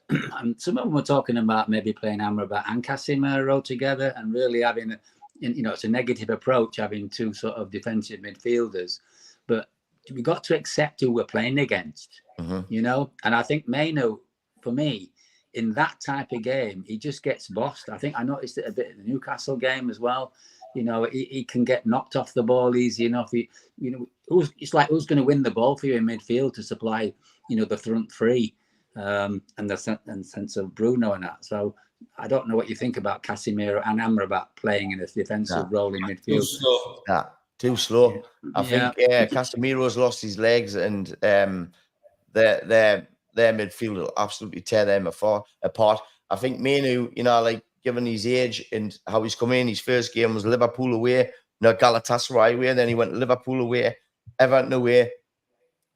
and some of them were talking about maybe playing Amrabat and Casemiro together and really having, you know, it's a negative approach having 2 sort of defensive midfielders. But we got to accept who we're playing against, you know. And I think Manu, for me, in that type of game, he just gets bossed. I think I noticed it a bit in the Newcastle game as well. You know, he can get knocked off the ball easy enough. It's like who's going to win the ball for you in midfield to supply, you know, the front 3 and the sense of Bruno and that. So I don't know what you think about Casemiro and Amrabat playing in a defensive role in midfield. Too slow. I think Casemiro's lost his legs, and their midfield will absolutely tear them apart. I think Manu, you know, like given his age and how he's come in, his first game was Liverpool away, Galatasaray away, then he went Liverpool away, Everton away,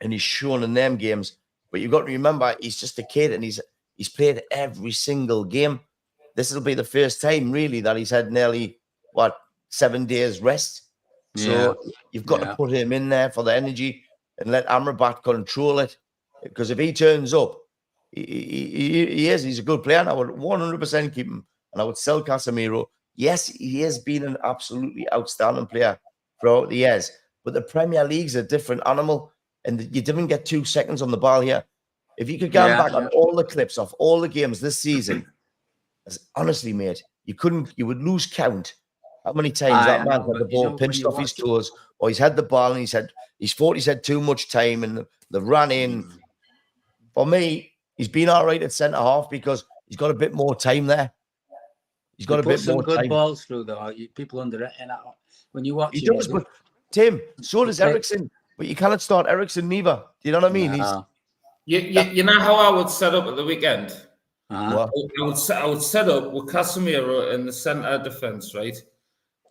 and he's shown in them games. But you've got to remember, he's just a kid, and he's played every single game. This will be the first time really that he's had nearly 7 days rest. So you've got to put him in there for the energy and let Amrabat control it. Because if he turns up, he's a good player, and I would 100% keep him, and I would sell Casemiro. Yes, he has been an absolutely outstanding player throughout the years, but the Premier League's a different animal, and you didn't get 2 seconds on the ball here. If you could go back on all the clips off all the games this season, honestly, mate, you would lose count how many times that man had the ball pinched off his toes, or he's had the ball and he's thought he's had too much time and they've ran in. For me, he's been all right at centre half because he's got a bit more time there. He's got a bit more good time. balls through though. People under it, and when you watch, he does. But Tim, so does Ericsson. But you cannot start Ericsson neither. Do you know what I mean? You know how I would set up at the weekend. Uh-huh. I would set up with Casemiro in the centre defence, right?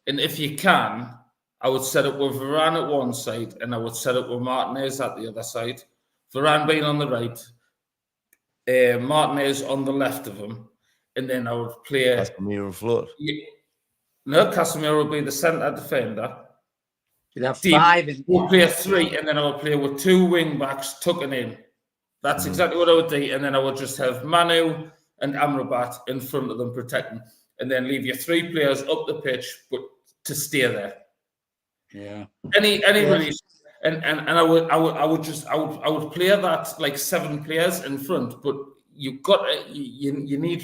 And if you can, I would set up with Varane at one side, and I would set up with Martinez at the other side. Varane being on the right, Martinez on the left of him, and then I would play Casemiro float. No, Casemiro would be the centre defender. You'd have five. We'll play a 3, and then I would play with 2 wing backs tucking in. That's exactly what I would do, and then I would just have Manu and Amrabat in front of them protecting, and then leave your 3 players up the pitch, but to stay there. Yeah. Any release, and I would play that like 7 players in front, but you need,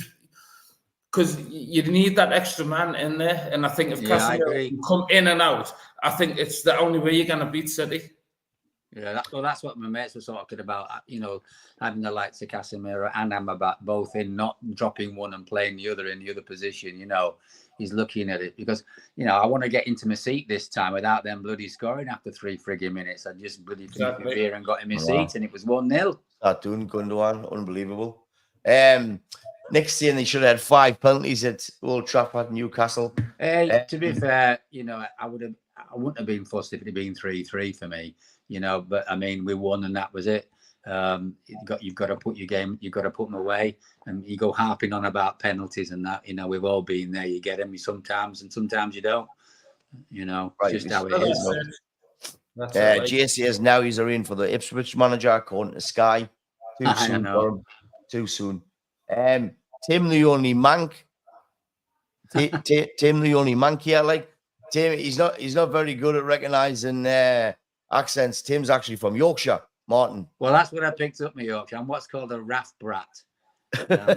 because you need that extra man in there, and I think if Casemiro can come in and out, I think it's the only way you're going to beat City. Yeah, that's what my mates were talking about. You know, having the likes of Casemiro and Amrabat both in, not dropping one and playing the other in the other position. You know, he's looking at it because, you know, I want to get into my seat this time without them bloody scoring after 3 frigging minutes. I just bloody finished my beer and got in my seat, and it was 1-0. That Toon, Gundogan, unbelievable. Next year they should have had 5 penalties at Old Trafford, Newcastle. To be fair, you know, I wouldn't have been fussed if it had been 3-3 for me. You know, but I mean, we won and that was it. You've got to put your game, you've got to put them away, and you go harping on about penalties and that. You know, we've all been there. You get them sometimes, and sometimes you don't. You know, right, just how it is. JC is now he's in for the Ipswich manager, according to Sky. Too soon. Tim the only mank. Tim the only mank here. Like Tim, he's not very good at recognizing accents. Tim's actually from Yorkshire, Martin. Well, that's what I picked up, my Yorkshire. I'm what's called a raff brat.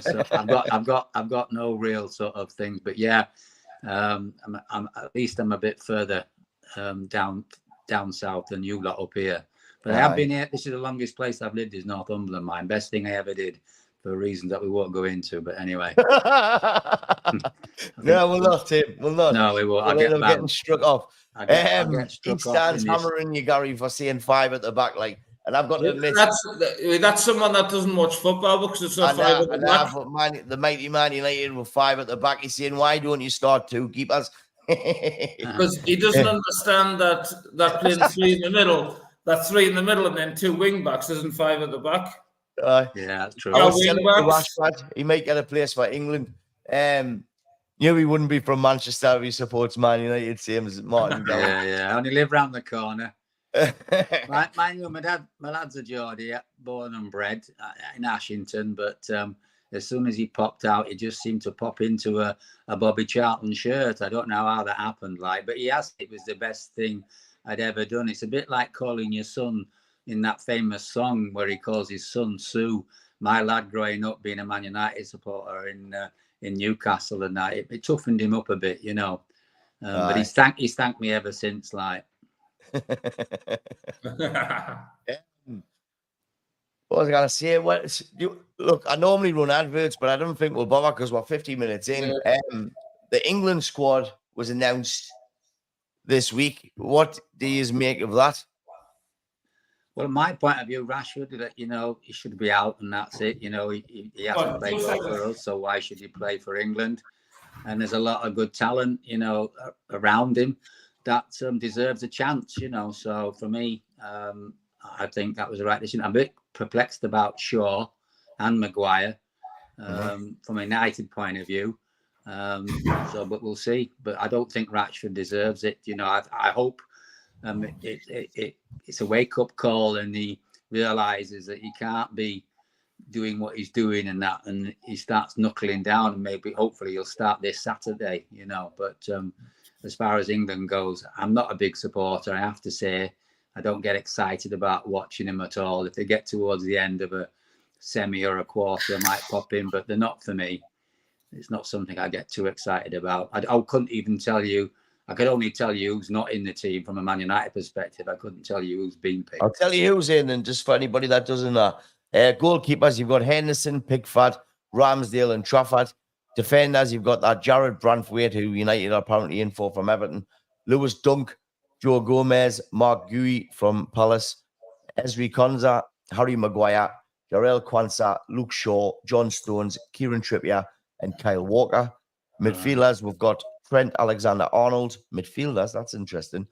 So I've got no real sort of things, but yeah, I'm at least I'm a bit further down south than you lot up here. But I have been here. This is the longest place I've lived, is Northumberland. Mine best thing I ever did, for reasons that we won't go into. But anyway, no, we'll not, Tim. We'll not. No, we won't. I'm getting struck off. He stands hammering you, Gary, for seeing 5 at the back, like, and I've got to admit that's someone that doesn't watch football because it's not 5 at the back. But the mighty Man United with 5 at the back. He's saying, why don't you start 2 keepers? Because he doesn't understand that playing 3 in the middle, that 3 in the middle, and then 2 wing backs isn't 5 at the back. Yeah, that's true. He might get a place for England. You know, he wouldn't be from Manchester if he supports Man United, same as Martin. Yeah. I only live round the corner. My lad's a Geordie, born and bred in Ashington, but as soon as he popped out, he just seemed to pop into a Bobby Charlton shirt. I don't know how that happened, but it was the best thing I'd ever done. It's a bit like calling your son in that famous song where he calls his son Sue. My lad growing up being a Man United supporter in Newcastle, and that it toughened him up a bit, you know. But he's thanked me ever since, like. What was I going to say? Well, look, I normally run adverts, but I don't think we'll bother because we're 50 minutes in. The England squad was announced this week. What do you make of that? Well, my point of view, Rashford, you know, he should be out and that's it. You know, he hasn't played well for us, so why should he play for England? And there's a lot of good talent, you know, around him that deserves a chance, you know. So for me, I think that was the right decision. I'm a bit perplexed about Shaw and Maguire from a United point of view. But we'll see. But I don't think Rashford deserves it. You know, I hope it's a wake-up call and he realises that he can't be doing what he's doing and he starts knuckling down, and maybe hopefully he'll start this Saturday, you know. But as far as England goes, I'm not a big supporter, I have to say. I don't get excited about watching him at all. If they get towards the end of a semi or a quarter might pop in, but they're not for me. It's not something I get too excited about. I couldn't even tell you. I could only tell you who's not in the team from a Man United perspective. I couldn't tell you who's been picked. I'll tell you who's in, and just for anybody that doesn't know, goalkeepers, you've got Henderson, Pickford, Ramsdale, and Trafford. Defenders, you've got that Jared Brantwaite, who United are apparently in for from Everton, Lewis Dunk, Joe Gomez, Mark Guehi from Palace, Ezri Konsa, Harry Maguire, Jarrell Quansah, Luke Shaw, John Stones, Kieran Trippier, and Kyle Walker. Midfielders, we've got Trent Alexander-Arnold. Midfielders, that's interesting.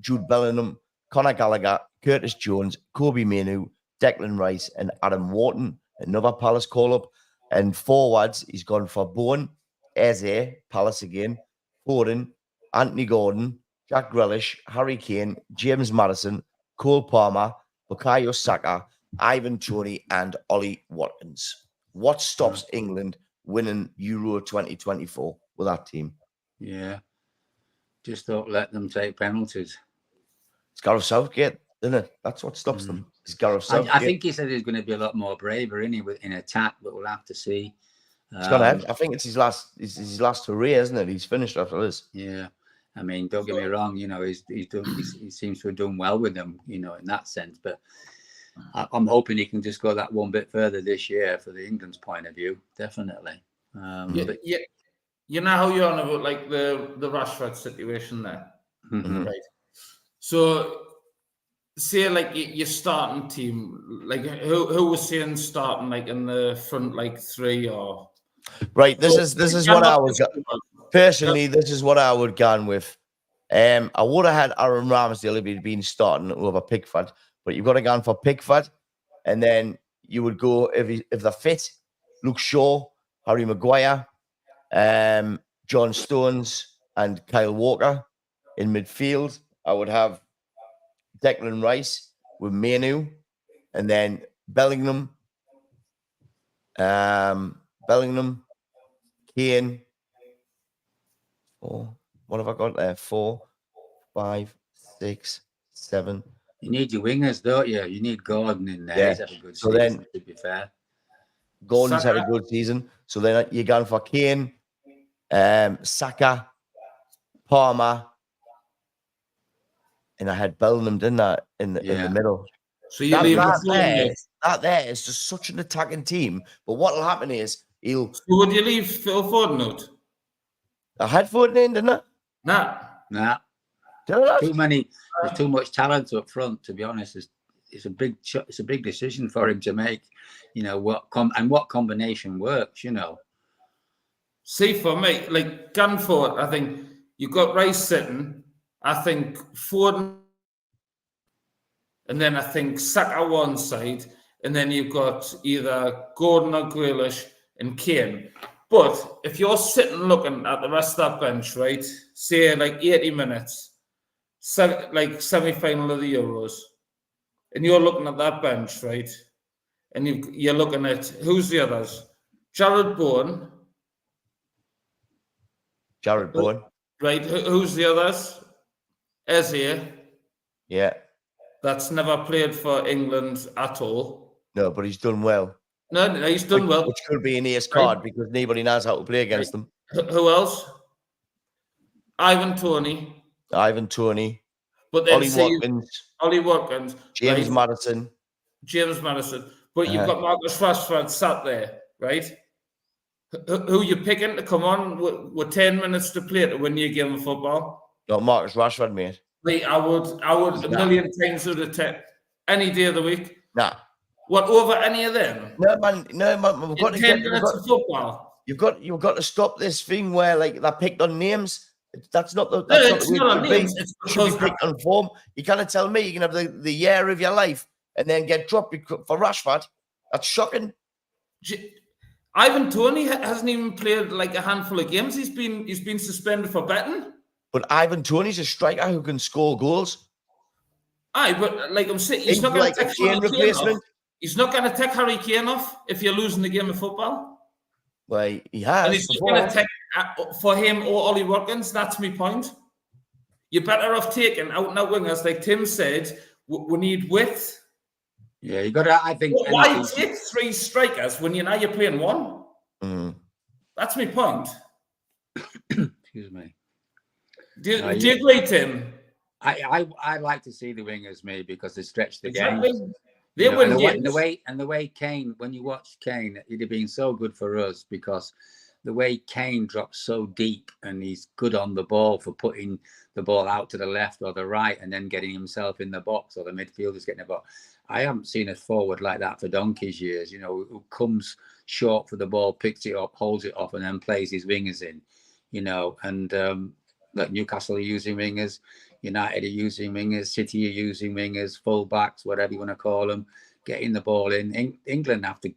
Jude Bellingham, Conor Gallagher, Curtis Jones, Kobe Mainoo, Declan Rice, and Adam Wharton. Another Palace call-up. And forwards, he's gone for Bowen, Eze, Palace again, Foden, Anthony Gordon, Jack Grealish, Harry Kane, James Maddison, Cole Palmer, Bukayo Saka, Ivan Toney, and Ollie Watkins. What stops England winning Euro 2024 with that team? Yeah. Just don't let them take penalties. It's Gareth Southgate, isn't it? That's what stops them. It's Gareth Southgate. I think he said he's going to be a lot more braver in attack, but we'll have to see. I think it's his last hurrah, isn't it? He's finished after this. Yeah. I mean, don't get me wrong, you know, he seems to have done well with them, you know, in that sense. But I'm hoping he can just go that one bit further this year for the England's point of view, definitely. But you know how you're on about like the Rashford situation there, right? So, say like your starting team, like who was saying starting like in the front like three or right? This is what I was personally. This is what I would gone with. I would have had Aaron Ramsdale if he'd been starting over Pickford, but you've got to go for Pickford, and then you would go if they're fit, Luke Shaw, Harry Maguire, John Stones, and Kyle Walker. In midfield, I would have Declan Rice with Mainoo, and then Bellingham, Kane. What have I got there? 4, 5, 6, 7. You need your wingers, don't you? You need Gordon in there. Yeah. He's had a good season, to be fair. Gordon's had a good season. So then you're going for Kane, Saka, Palmer, and I had Bellingham, didn't I, in the middle. So you leave that there is just such an attacking team. But what will happen is So would you leave Phil Foden out? I had Foden in, didn't I? Nah. There's too much talent up front, to be honest. It's a big decision for him to make, you know, what combination works, you know. See, for me, like Gunford, I think you've got Rice sitting, I think Foden, and then I think Saka one side, and then you've got either Gordon or Grealish and Kane. But if you're sitting looking at the rest of that bench, right, say like 80 minutes, like semi-final of the Euros, and you're looking at that bench, right, and you're looking at, who's the others? Jared Bowen. Right, who's the others? Eze. Yeah. That's never played for England at all. No, but he's done well. No, he's done well. Which could be an ace card because nobody knows how to play against them. Who else? Ivan Toney. But then Ollie Watkins. James Maddison. But you've got Marcus Rashford sat there, right? Who you picking to come on with 10 minutes to play to win your game of football? Not Marcus Rashford, mate. I would a million times would have any day of the week. Nah. What, over any of them? No, man. We've got 10 minutes of football. You've got to stop this thing where like they're picked on names. That's not the. It's not on names. It's should be picked on form. You can't tell me you can have the year of your life and then get dropped for Rashford. That's shocking. Ivan Toney hasn't even played like a handful of games. He's been suspended for betting. But Ivan Toney's a striker who can score goals. Aye, but like I'm saying, he's not going to take Harry Kane off. He's not going to take Harry Kane off if you're losing the game of football. Well, he has. And he's not going to take for him or Ollie Watkins. That's my point. You're better off taking out and out wingers, like Tim said. We need width. Yeah, you got to. I think. Well, why take 3 strikers when you're playing one? That's my point. Excuse me. Do you agree, Tim? I like to see the wingers, maybe, because they stretch the game. They win and the way Kane, when you watch Kane, it'd have been so good for us because the way Kane drops so deep and he's good on the ball for putting the ball out to the left or the right and then getting himself in the box, or the midfielders getting the box. I haven't seen a forward like that for donkey's years, who comes short for the ball, picks it up, holds it off, and then plays his wingers in, and look, Newcastle are using wingers, United are using wingers, City are using wingers, full-backs, whatever you want to call them, getting the ball in. England have to,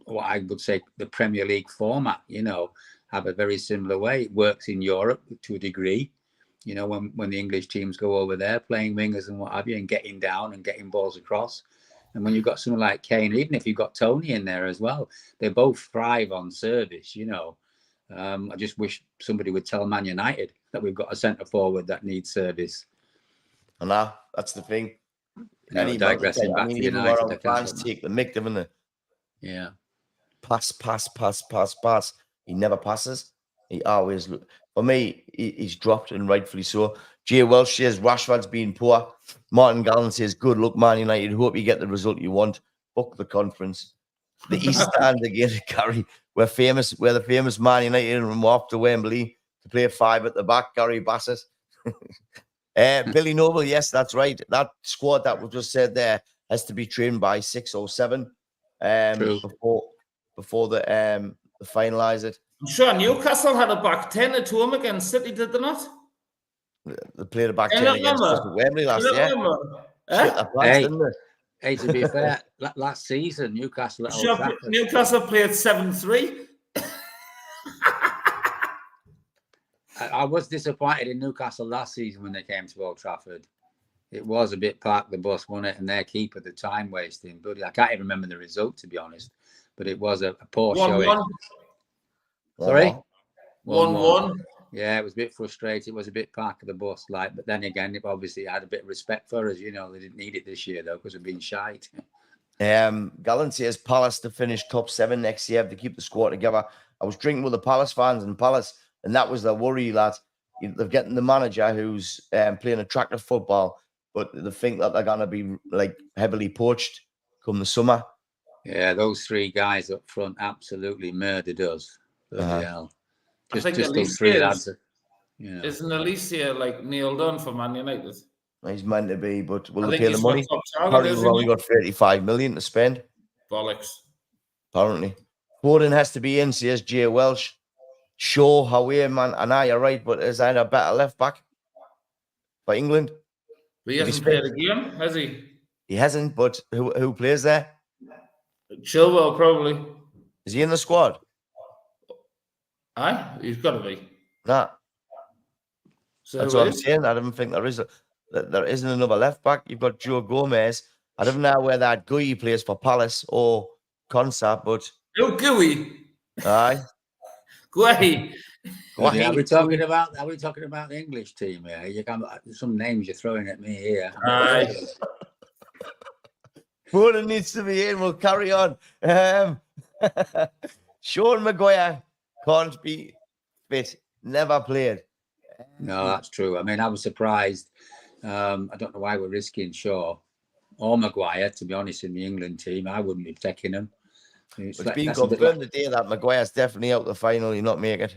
what I would say, the Premier League format, have a very similar way. It works in Europe to a degree, when the English teams go over there playing wingers and what have you, and getting down and getting balls across. And when you've got someone like Kane, even if you've got Tony in there as well, they both thrive on service, I just wish somebody would tell Man United that we've got a centre forward that needs service. And that's the thing. Digressing back to United, fans take the mick, haven't they? Yeah. Pass. He never passes. He always, for me, he's dropped, and rightfully so. Jay Welsh says Rashford's been poor. Martin Gallen says, good luck, Man United. Hope you get the result you want. Book the conference. The East Stand again, Gary. We're the famous Man United, and we're off to Wembley to play 5 at the back. Gary Bassett. Billy Noble, yes, that's right. That squad that was just said there has to be trained by 6 or 7 before the finalise it. I'm sure Newcastle had a back 10 at home against City, did they not? They played a back 10 against us at Wembley last year. Hey, to be fair, last season Newcastle played 7-3. I was disappointed in Newcastle last season when they came to Old Trafford. It was a bit park the bus, wasn't it? And their keeper, the time wasting. But I can't even remember the result, to be honest. But it was a poor showing. 1-1. Sorry? 1-1. Yeah, it was a bit frustrating. It was a bit park of the bus, but then again, it obviously had a bit of respect for us. They didn't need it this year though, because we've been shite. Gallen says Palace to finish top 7 next year to keep the squad together. I was drinking with the Palace fans in Palace, and that was their worry, lad. They're getting the manager who's playing attractive football, but they think that they're gonna be heavily poached come the summer. Yeah, those 3 guys up front absolutely murdered us. Bloody hell. Just those 3 lads. Isn't Alicia nailed on for Man United? He's meant to be, but will they pay the money? Apparently, we've only got 35 million to spend. Bollocks. Apparently. Foden has to be in, says Jay Welsh. Show away, man. And you're right, but is that a better left back for England? But he hasn't played a game, has he? He hasn't, but who plays there? Chilwell, probably. Is he in the squad? Aye, he's got to be. Nah. So that's what I'm saying. I don't think there isn't another left back. You've got Joe Gomez. I don't know where that Guy plays for Palace or Consa, but Guy. Aye. Guy. Are we talking about the English team here? You can some names you're throwing at me here. Aye. Foden needs to be in. We'll carry on. Sean Maguire can't be fit. Never played. No, that's true. I mean, I was surprised. I don't know why we're risking Shaw or Maguire, to be honest, in the England team. I wouldn't be taking them. It's been confirmed today that Maguire's definitely out the final. He'll not make it.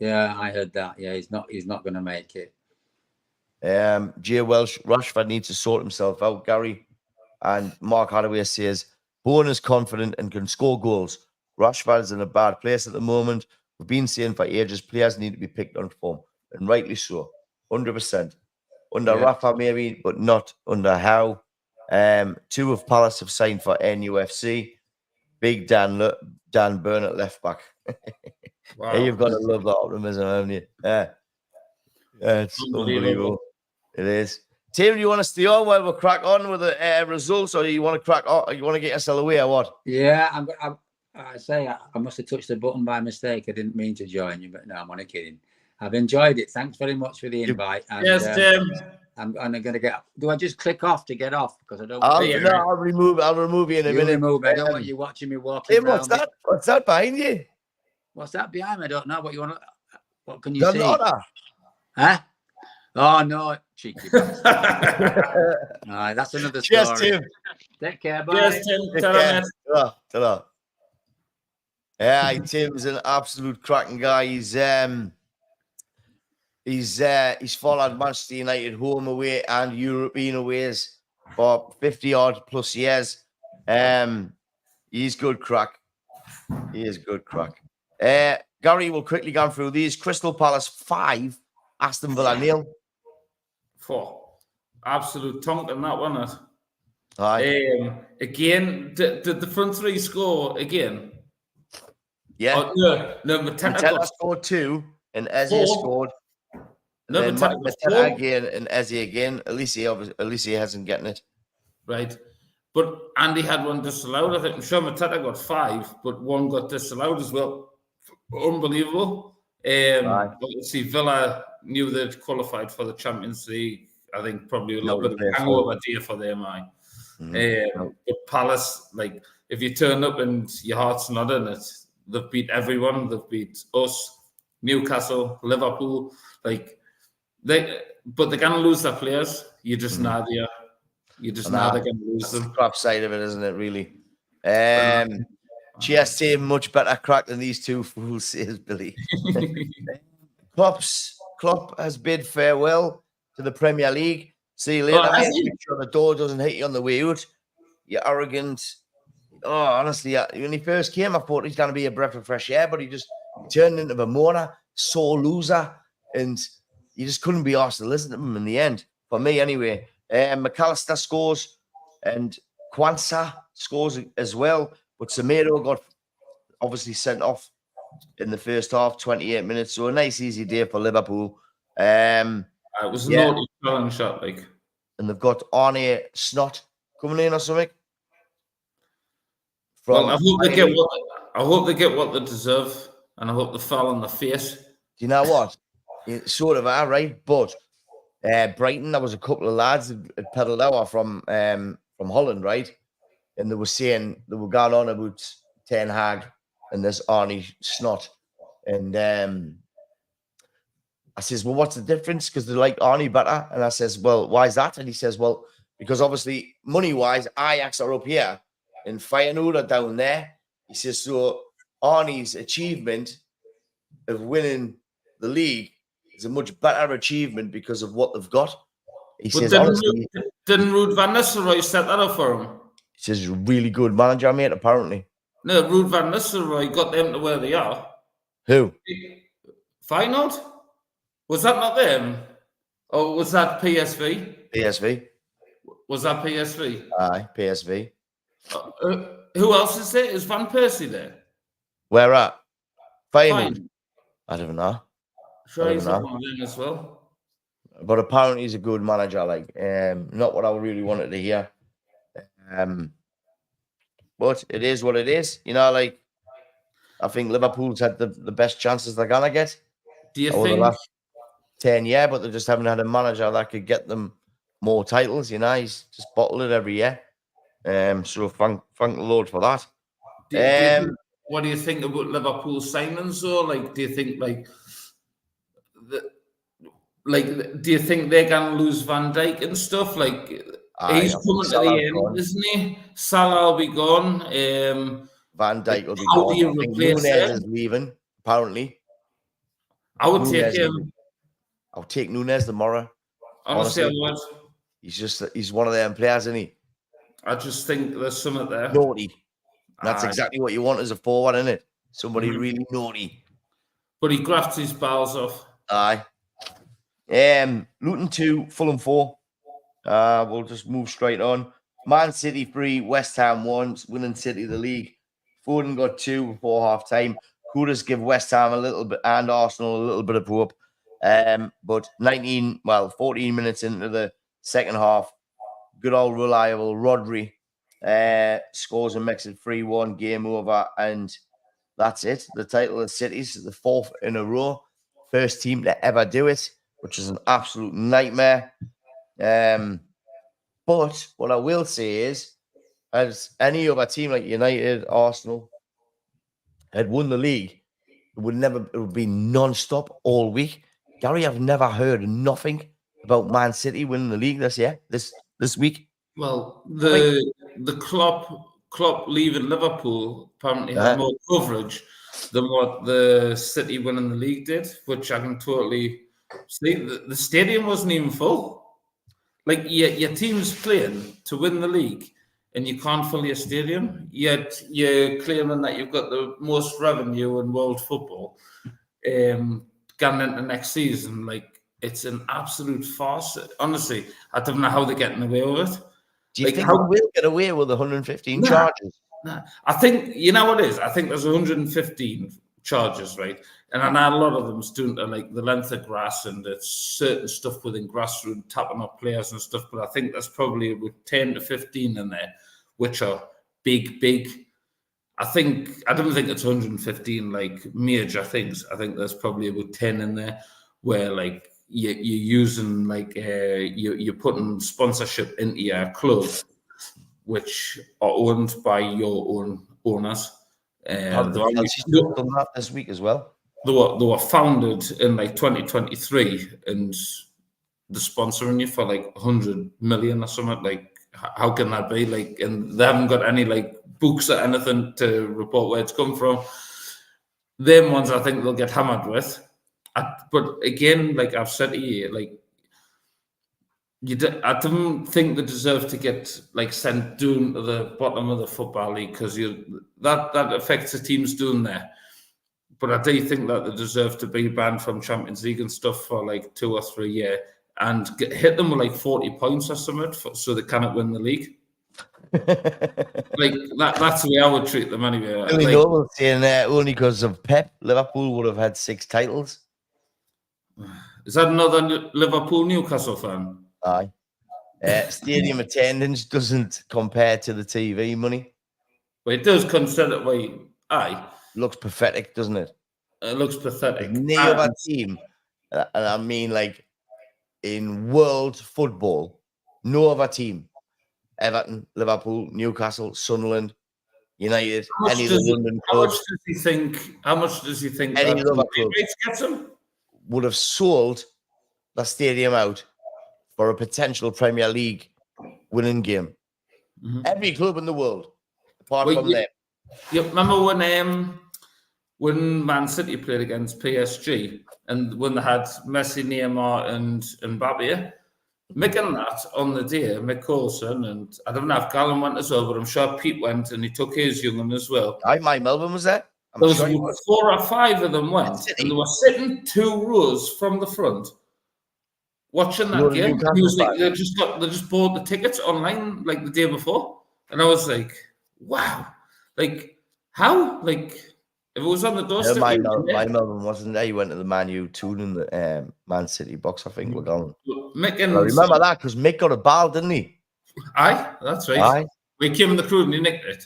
Yeah, I heard that. Yeah, he's not going to make it. Jay Welsh, Rashford needs to sort himself out, Gary. And Mark Hadaway says, Bourne is confident and can score goals. Rashford's in a bad place at the moment. We've been saying for ages, players need to be picked on form. And rightly so. 100%. Under Rafa, maybe, but not under Howe. 2 of Palace have signed for NUFC. Big Dan Burnett left back. Wow. Yeah, you've got to love that optimism, haven't you? Yeah. It's unbelievable. It is. Tim, do you want to stay on while we crack on with the results, or you want to crack on? You want to get yourself away, or what? Yeah, I must have touched the button by mistake. I didn't mean to join you, but no, I'm only kidding. I've enjoyed it. Thanks very much for the invite. And, Yes, Tim. I'm going to get. Do I just click off to get off? Because I don't. I'll Yeah. remove you in a minute. Remove me. I don't want you watching me walking. Tim, what's that? What's that behind you? What's that behind me? I don't know. What you want? What can you The see? Lotta. Huh? Oh no, cheeky. That's another story. Cheers, Tim. Take care. Bye. Yes, Tim. Take Ta-ra, care. mate. Ta-ra. Yeah, Tim's an absolute cracking guy. He's followed Manchester United home away and European aways for 50 odd plus years. He's good crack. He is good crack. Gary will quickly go through these. Crystal Palace 5, Aston Villa 0. 4. Absolute tonk in that one. Aye. Again, did the front three score again? Yeah. Oh, no, Mateta scored 2 and Eze 4. scored. No, then Mateta again and Eze again. Alice hasn't getting it. Right. But Andy had one disallowed. I think I'm sure Mateta got 5, but one got disallowed as well. Unbelievable. Obviously, Villa knew they'd qualified for the Champions League. I think probably a little bit of hangover day for them. But Palace, like, if you turn up and your heart's not in it, they've beat everyone. They've beat us, Newcastle, Liverpool. Like, they're going to lose their players. You just know they're going to lose That's them. the crap side of it, isn't it, really? Cheers, team. Much better crack than these two fools, says Billy. Klopp has bid farewell to the Premier League. See you later. Make sure the door doesn't hit you on the way out. You're arrogant. Oh, honestly, when he first came, I thought he's going to be a breath of fresh air, but he just turned into a moaner, sore loser, and you just couldn't be asked to listen to him in the end. For me, anyway. McAllister scores, and Kwanzaa scores as well, but Semedo got obviously sent off in the first half, 28 minutes. So a nice, easy day for Liverpool. It was a naughty challenge shot, like. And they've got Arne Snot coming in or something. Well, I hope they get what they deserve, and I hope they fall on the face. Do you know what? It sort of are, right? But Brighton, there was a couple of lads that pedalled out from Holland, right? And they were saying they were going on about Ten Hag and this Arne Snot. And I says, well, what's the difference? Because they like Arnie better. And I says, well, why is that? And he says, well, because obviously money-wise, Ajax are up here and Feyenoord are down there. He says, so Arnie's achievement of winning the league is a much better achievement because of what they've got. He says, honestly, didn't Ruud van Nistelrooy set that up for him? He says, he's a really good manager, mate, apparently. No, Ruud van Nistelrooy got them to where they are. Who? Feyenoord? Was that not them? Or was that PSV? PSV. Was that PSV? Aye, PSV. Who else is there? Is Van Persie there? Where at? Feyenoord. I don't know. Sure, he's one of them as well. But apparently he's a good manager, like not what I really wanted to hear. But it is what it is. You know, like I think Liverpool's had the best chances they're gonna get. Do you over think the last 10 years, but they just haven't had a manager that could get them more titles, you know, he's just bottled it every year. So thank the Lord for that. What do you think about Liverpool signings though? Like, do you think do you think they're gonna lose Van Dijk and stuff? Like, he's coming to the end, gone. isn't he? Salah will be gone. Van Dijk will be how gone. do you I think replace Nunez him? is leaving, apparently. I would Nunez take him. I'll take Nunez tomorrow. Honestly, I would. He's one of them players, isn't he? I just think there's something there. Naughty. That's exactly what you want as a forward, isn't it? Somebody really naughty. But he grafts his bowels off. Aye. Luton 2, Fulham 4. We'll just move straight on. Man City 3, West Ham 1, winning City the league. Foden got 2 before half time. Could give West Ham a little bit and Arsenal a little bit of hope. But 14 minutes into the second half, good old reliable Rodri scores and makes it 3-1, game over, and that's it. The title of City's the 4th in a row. first team to ever do it, which is an absolute nightmare. But what I will say is, as any other team like United, Arsenal had won the league, it would be non-stop all week. Gary, I've never heard nothing about Man City winning the league this week. Well, the Klopp leaving Liverpool apparently had more coverage than what the City winning the league did, which I can totally see. The stadium wasn't even full. Like your team's playing to win the league, and you can't fill your stadium. Yet you're claiming that you've got the most revenue in world football, going into next season. Like, it's an absolute farce. Honestly, I don't know how they're getting away with it. Do you think we will get away with 115 charges? Nah. I think, you know what it is? I think there's 115 charges, right? And I know a lot of them is due to like the length of grass and it's certain stuff within grassroots tapping up players and stuff. But I think there's probably about 10 to 15 in there, which are big. I don't think it's 115 like major things. I think there's probably about 10 in there where like you're using like you're putting sponsorship into your club, which are owned by your own owners. Done that this week as well. They were founded in like 2023, and they're sponsoring you for like 100 million or something. Like, how can that be? Like, and they haven't got any like books or anything to report where it's come from. Them ones, I think they'll get hammered with. But again, like I've said to you, like I don't think they deserve to get like sent down to the bottom of the football league because that affects the teams doing there. But I do think that they deserve to be banned from Champions League and stuff for like 2 or 3 years and hit them with like 40 points or something so they cannot win the league. Like that's the way I would treat them anyway. Really normal saying only because of Pep, Liverpool would have had 6 titles. Is that another Liverpool Newcastle fan? Aye. Stadium attendance doesn't compare to the TV money. But it does consider aye. Looks pathetic, doesn't it? It looks pathetic. No other team, and I mean like in world football, no other team, Everton, Liverpool, Newcastle, Sunderland, United, any of the London clubs. How much does he think any other club gets him? Would have sold the stadium out for a potential Premier League winning game? Mm-hmm. Every club in the world, apart from them. You remember when Man City played against PSG and when they had Messi, Neymar, and Mbappe, making that on the day, Mick Coulson, and I don't know if Gallon went as well, but I'm sure Pete went and he took his young one as well. Mike Melbourne was there. There was 4 or 5 of them went, and they were sitting 2 rows from the front, watching that game. He was like, they just bought the tickets online like the day before, and I was like, wow, like how, like if it was on the doorstep. My Melbourne wasn't there. He went to the Man U Toon in the Man City box. I think we're going. I remember that because Mick got a ball, didn't he? Aye, that's right. Aye. We came in the crew and he nicked it.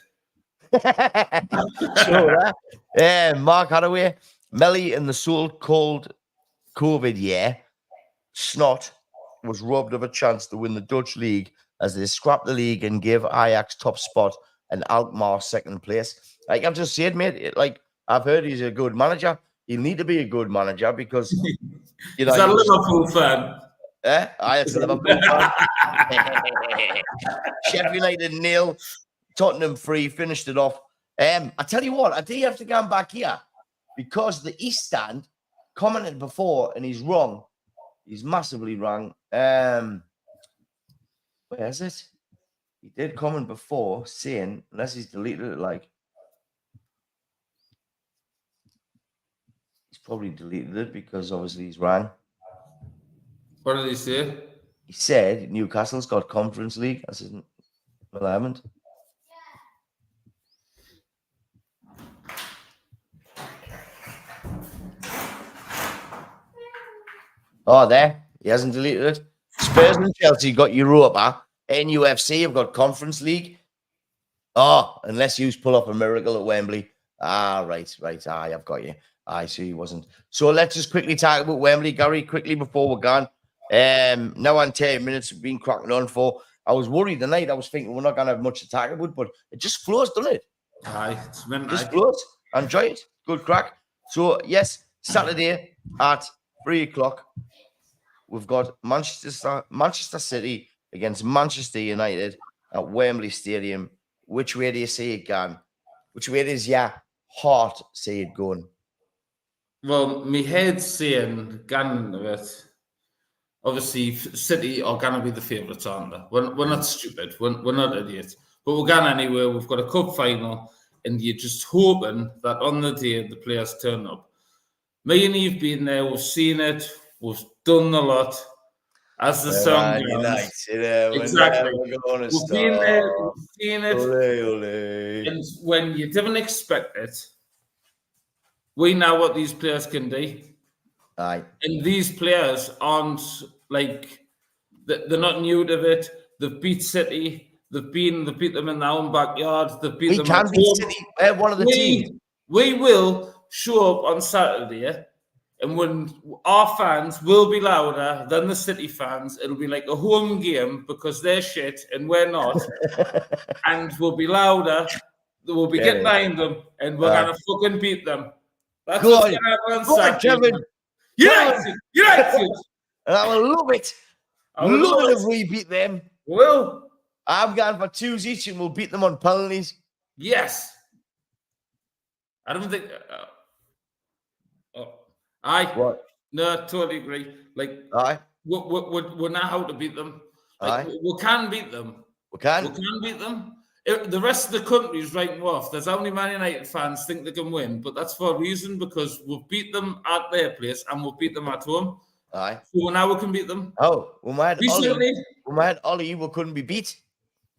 Sure, Mark Hathaway, Melly in the so-called COVID year, Snot was robbed of a chance to win the Dutch league as they scrapped the league and gave Ajax top spot and Alkmaar second place. Like I've just said, mate, like I've heard he's a good manager. He'll need to be a good manager because you know, he's a Liverpool fan. It's a Liverpool fan. Sheffield United 0, Tottenham 3, finished it off. I tell you what, I do have to go back here because the East Stand commented before and he's wrong. He's massively wrong. Where is it? He did comment before saying, unless he's deleted it, like he's probably deleted it because obviously he's wrong. What did he say? He said Newcastle's got Conference League. I said, well, I haven't. Oh, there. He hasn't deleted it. Spurs and Chelsea got Europa. NUFC have got Conference League. Oh, unless you pull off a miracle at Wembley. Right. I've got you. I see he wasn't. So let's just quickly talk about Wembley, Gary, quickly before we're gone. Now on 10 minutes we've been cracking on for. I was worried tonight. I was thinking we're not going to have much to talk about, but it just flows, doesn't it? Aye, it's been Just like flows. Enjoy it. Good crack. So, yes, Saturday at 3 o'clock, we've got Manchester City against Manchester United at Wembley Stadium. Which way do you see it going? Which way does your heart see it going? well, my head's saying gan of it. Obviously, City are going to be the favourites, aren't they? We're not stupid. We're not idiots. But we're going anywhere. We've got a cup final, and you're just hoping that on the day the players turn up. Me and you've been there. We've seen it. We've done a lot. As the song goes. Exactly. We've been there. We've seen it. Ole. And when you didn't expect it, we know what these players can do. Aye. And these players aren't like they're not new to it. They've beat City. They've beat them in their own backyard. They've beat them. We can beat City. We're one of the teams. We will show up on Saturday, and when our fans will be louder than the City fans, it'll be like a home game because they're shit and we're not, and we'll be louder. We'll be getting behind them, and we're gonna fucking beat them. That's what's gonna happen on Saturday. Kevin. United. And I will love it. I will love it if we beat them. Well, I'm going for 2 each and we'll beat them on penalties. yes. I don't think. What? No, totally agree. Like, Aye. we know how to beat them. Like, Aye. we can beat them. We can. We can beat them. The rest of the country's writing off. There's only Man United fans think they can win, but that's for a reason because we've beat them at their place and we've beat them at home. Aye. So now we can beat them. Oh, we might Recently, we couldn't be beat.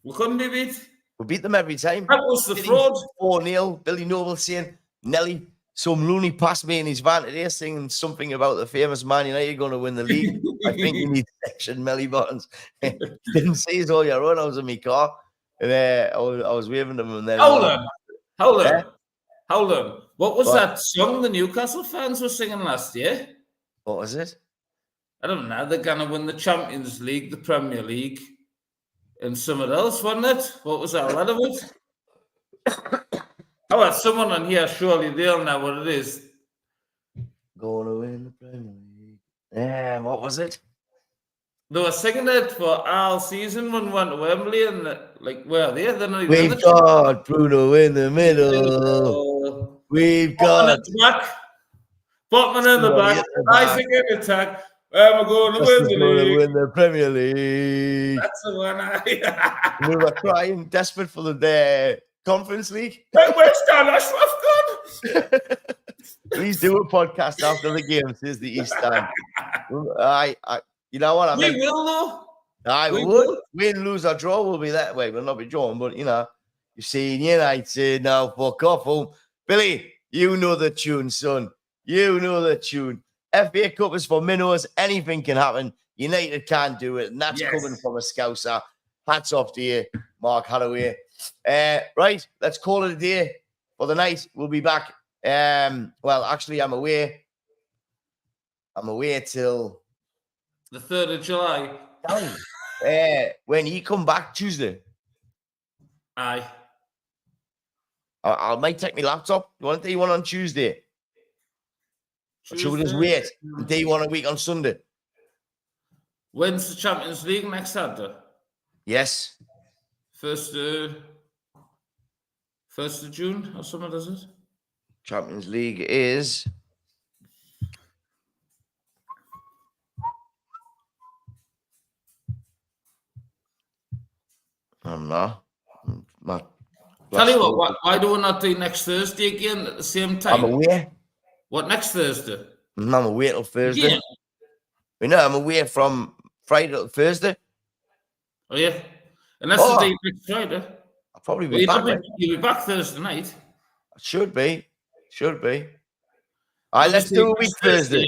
we couldn't be beat. We beat them every time. That was the fraud. 4-0. Billy Noble saying, Nelly, some loony passed me in his van today singing something about the famous Man United going to win the league. I think you need section Melly Buttons. Didn't see his all your own. I was in my car. And I was waving them and then Hold on. What was that song the Newcastle fans were singing last year? What was it? I don't know. They're gonna win the Champions League, the Premier League, and something else, wasn't it? What was that relevant? How about someone on here? Surely they'll know what it is. Gonna win the Premier League. Yeah, what was it? They were singing it for all season when we went to Wembley and where are they? They're not even We've got Bruno in the middle. We've got Botman in the back. Isaac in attack. We're going to win the Premier League. That's the one. We were crying, desperate for the Conference League. Where's Dan Ashworth gone? Please do a podcast after the game, says the East Stand. You know what I mean? We will, though. I would. Win, lose, or draw will be that way. We'll not be drawn, but you've seen United now. Fuck off home. Billy, you know the tune, son. You know the tune. FA Cup is for minnows. Anything can happen. United can't do it, and that's coming from a Scouser. Hats off to you, Mark Holloway. Right, let's call it a day for the night. We'll be back. Well, actually, I'm away. I'm away till the 3rd of July. When you come back Tuesday. Aye. I might take my laptop. You want to do one on Tuesday? Should we just wait and do one a week on Sunday? When's the Champions League next Saturday? Yes. 1st of June or something, does it? Champions League is... I'm not. Tell you what, why do we not do next Thursday again at the same time? I'm away. What, next Thursday? I'm away till Thursday. Yeah. I'm away from Friday till Thursday. Oh, yeah? And that's the day next Friday. I'll probably be back. You'll be back Thursday night. Should be. All right, let's do a week Thursday.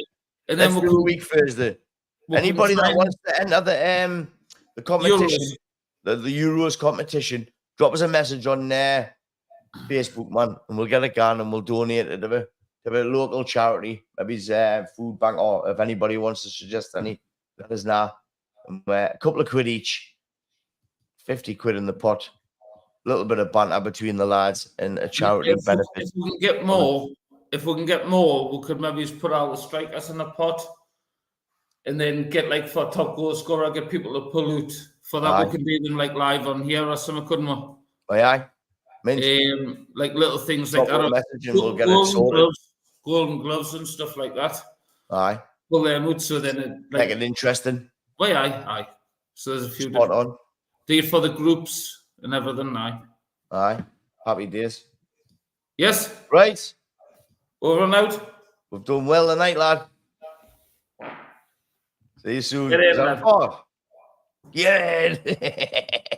And then let's do a week Thursday. Anybody that wants to enter the competition, the Euros competition, drop us a message on Facebook, man, and we'll get it going and we'll donate it to to a local charity, maybe his food bank, or if anybody wants to suggest any, let us know. A couple of quid each, 50 quid in the pot, a little bit of banter between the lads, and a charity benefit. If we can get more, we could maybe just put all the strikers in a pot, and then get like for top goal scorer, get people to pull out for that. Aye. We can do them like live on here or something, couldn't we? Oh, yeah. Like little things like Drop a message and we'll get it sorted. Golden gloves and stuff like that. Aye. Pull them out so then it Make it interesting. Well, aye. So there's a few Spot on. Do it for the groups and everything, Aye. Happy days. Yes. Right. Over and out. We've done well tonight, lad. See you soon. Get in, lad. Get in.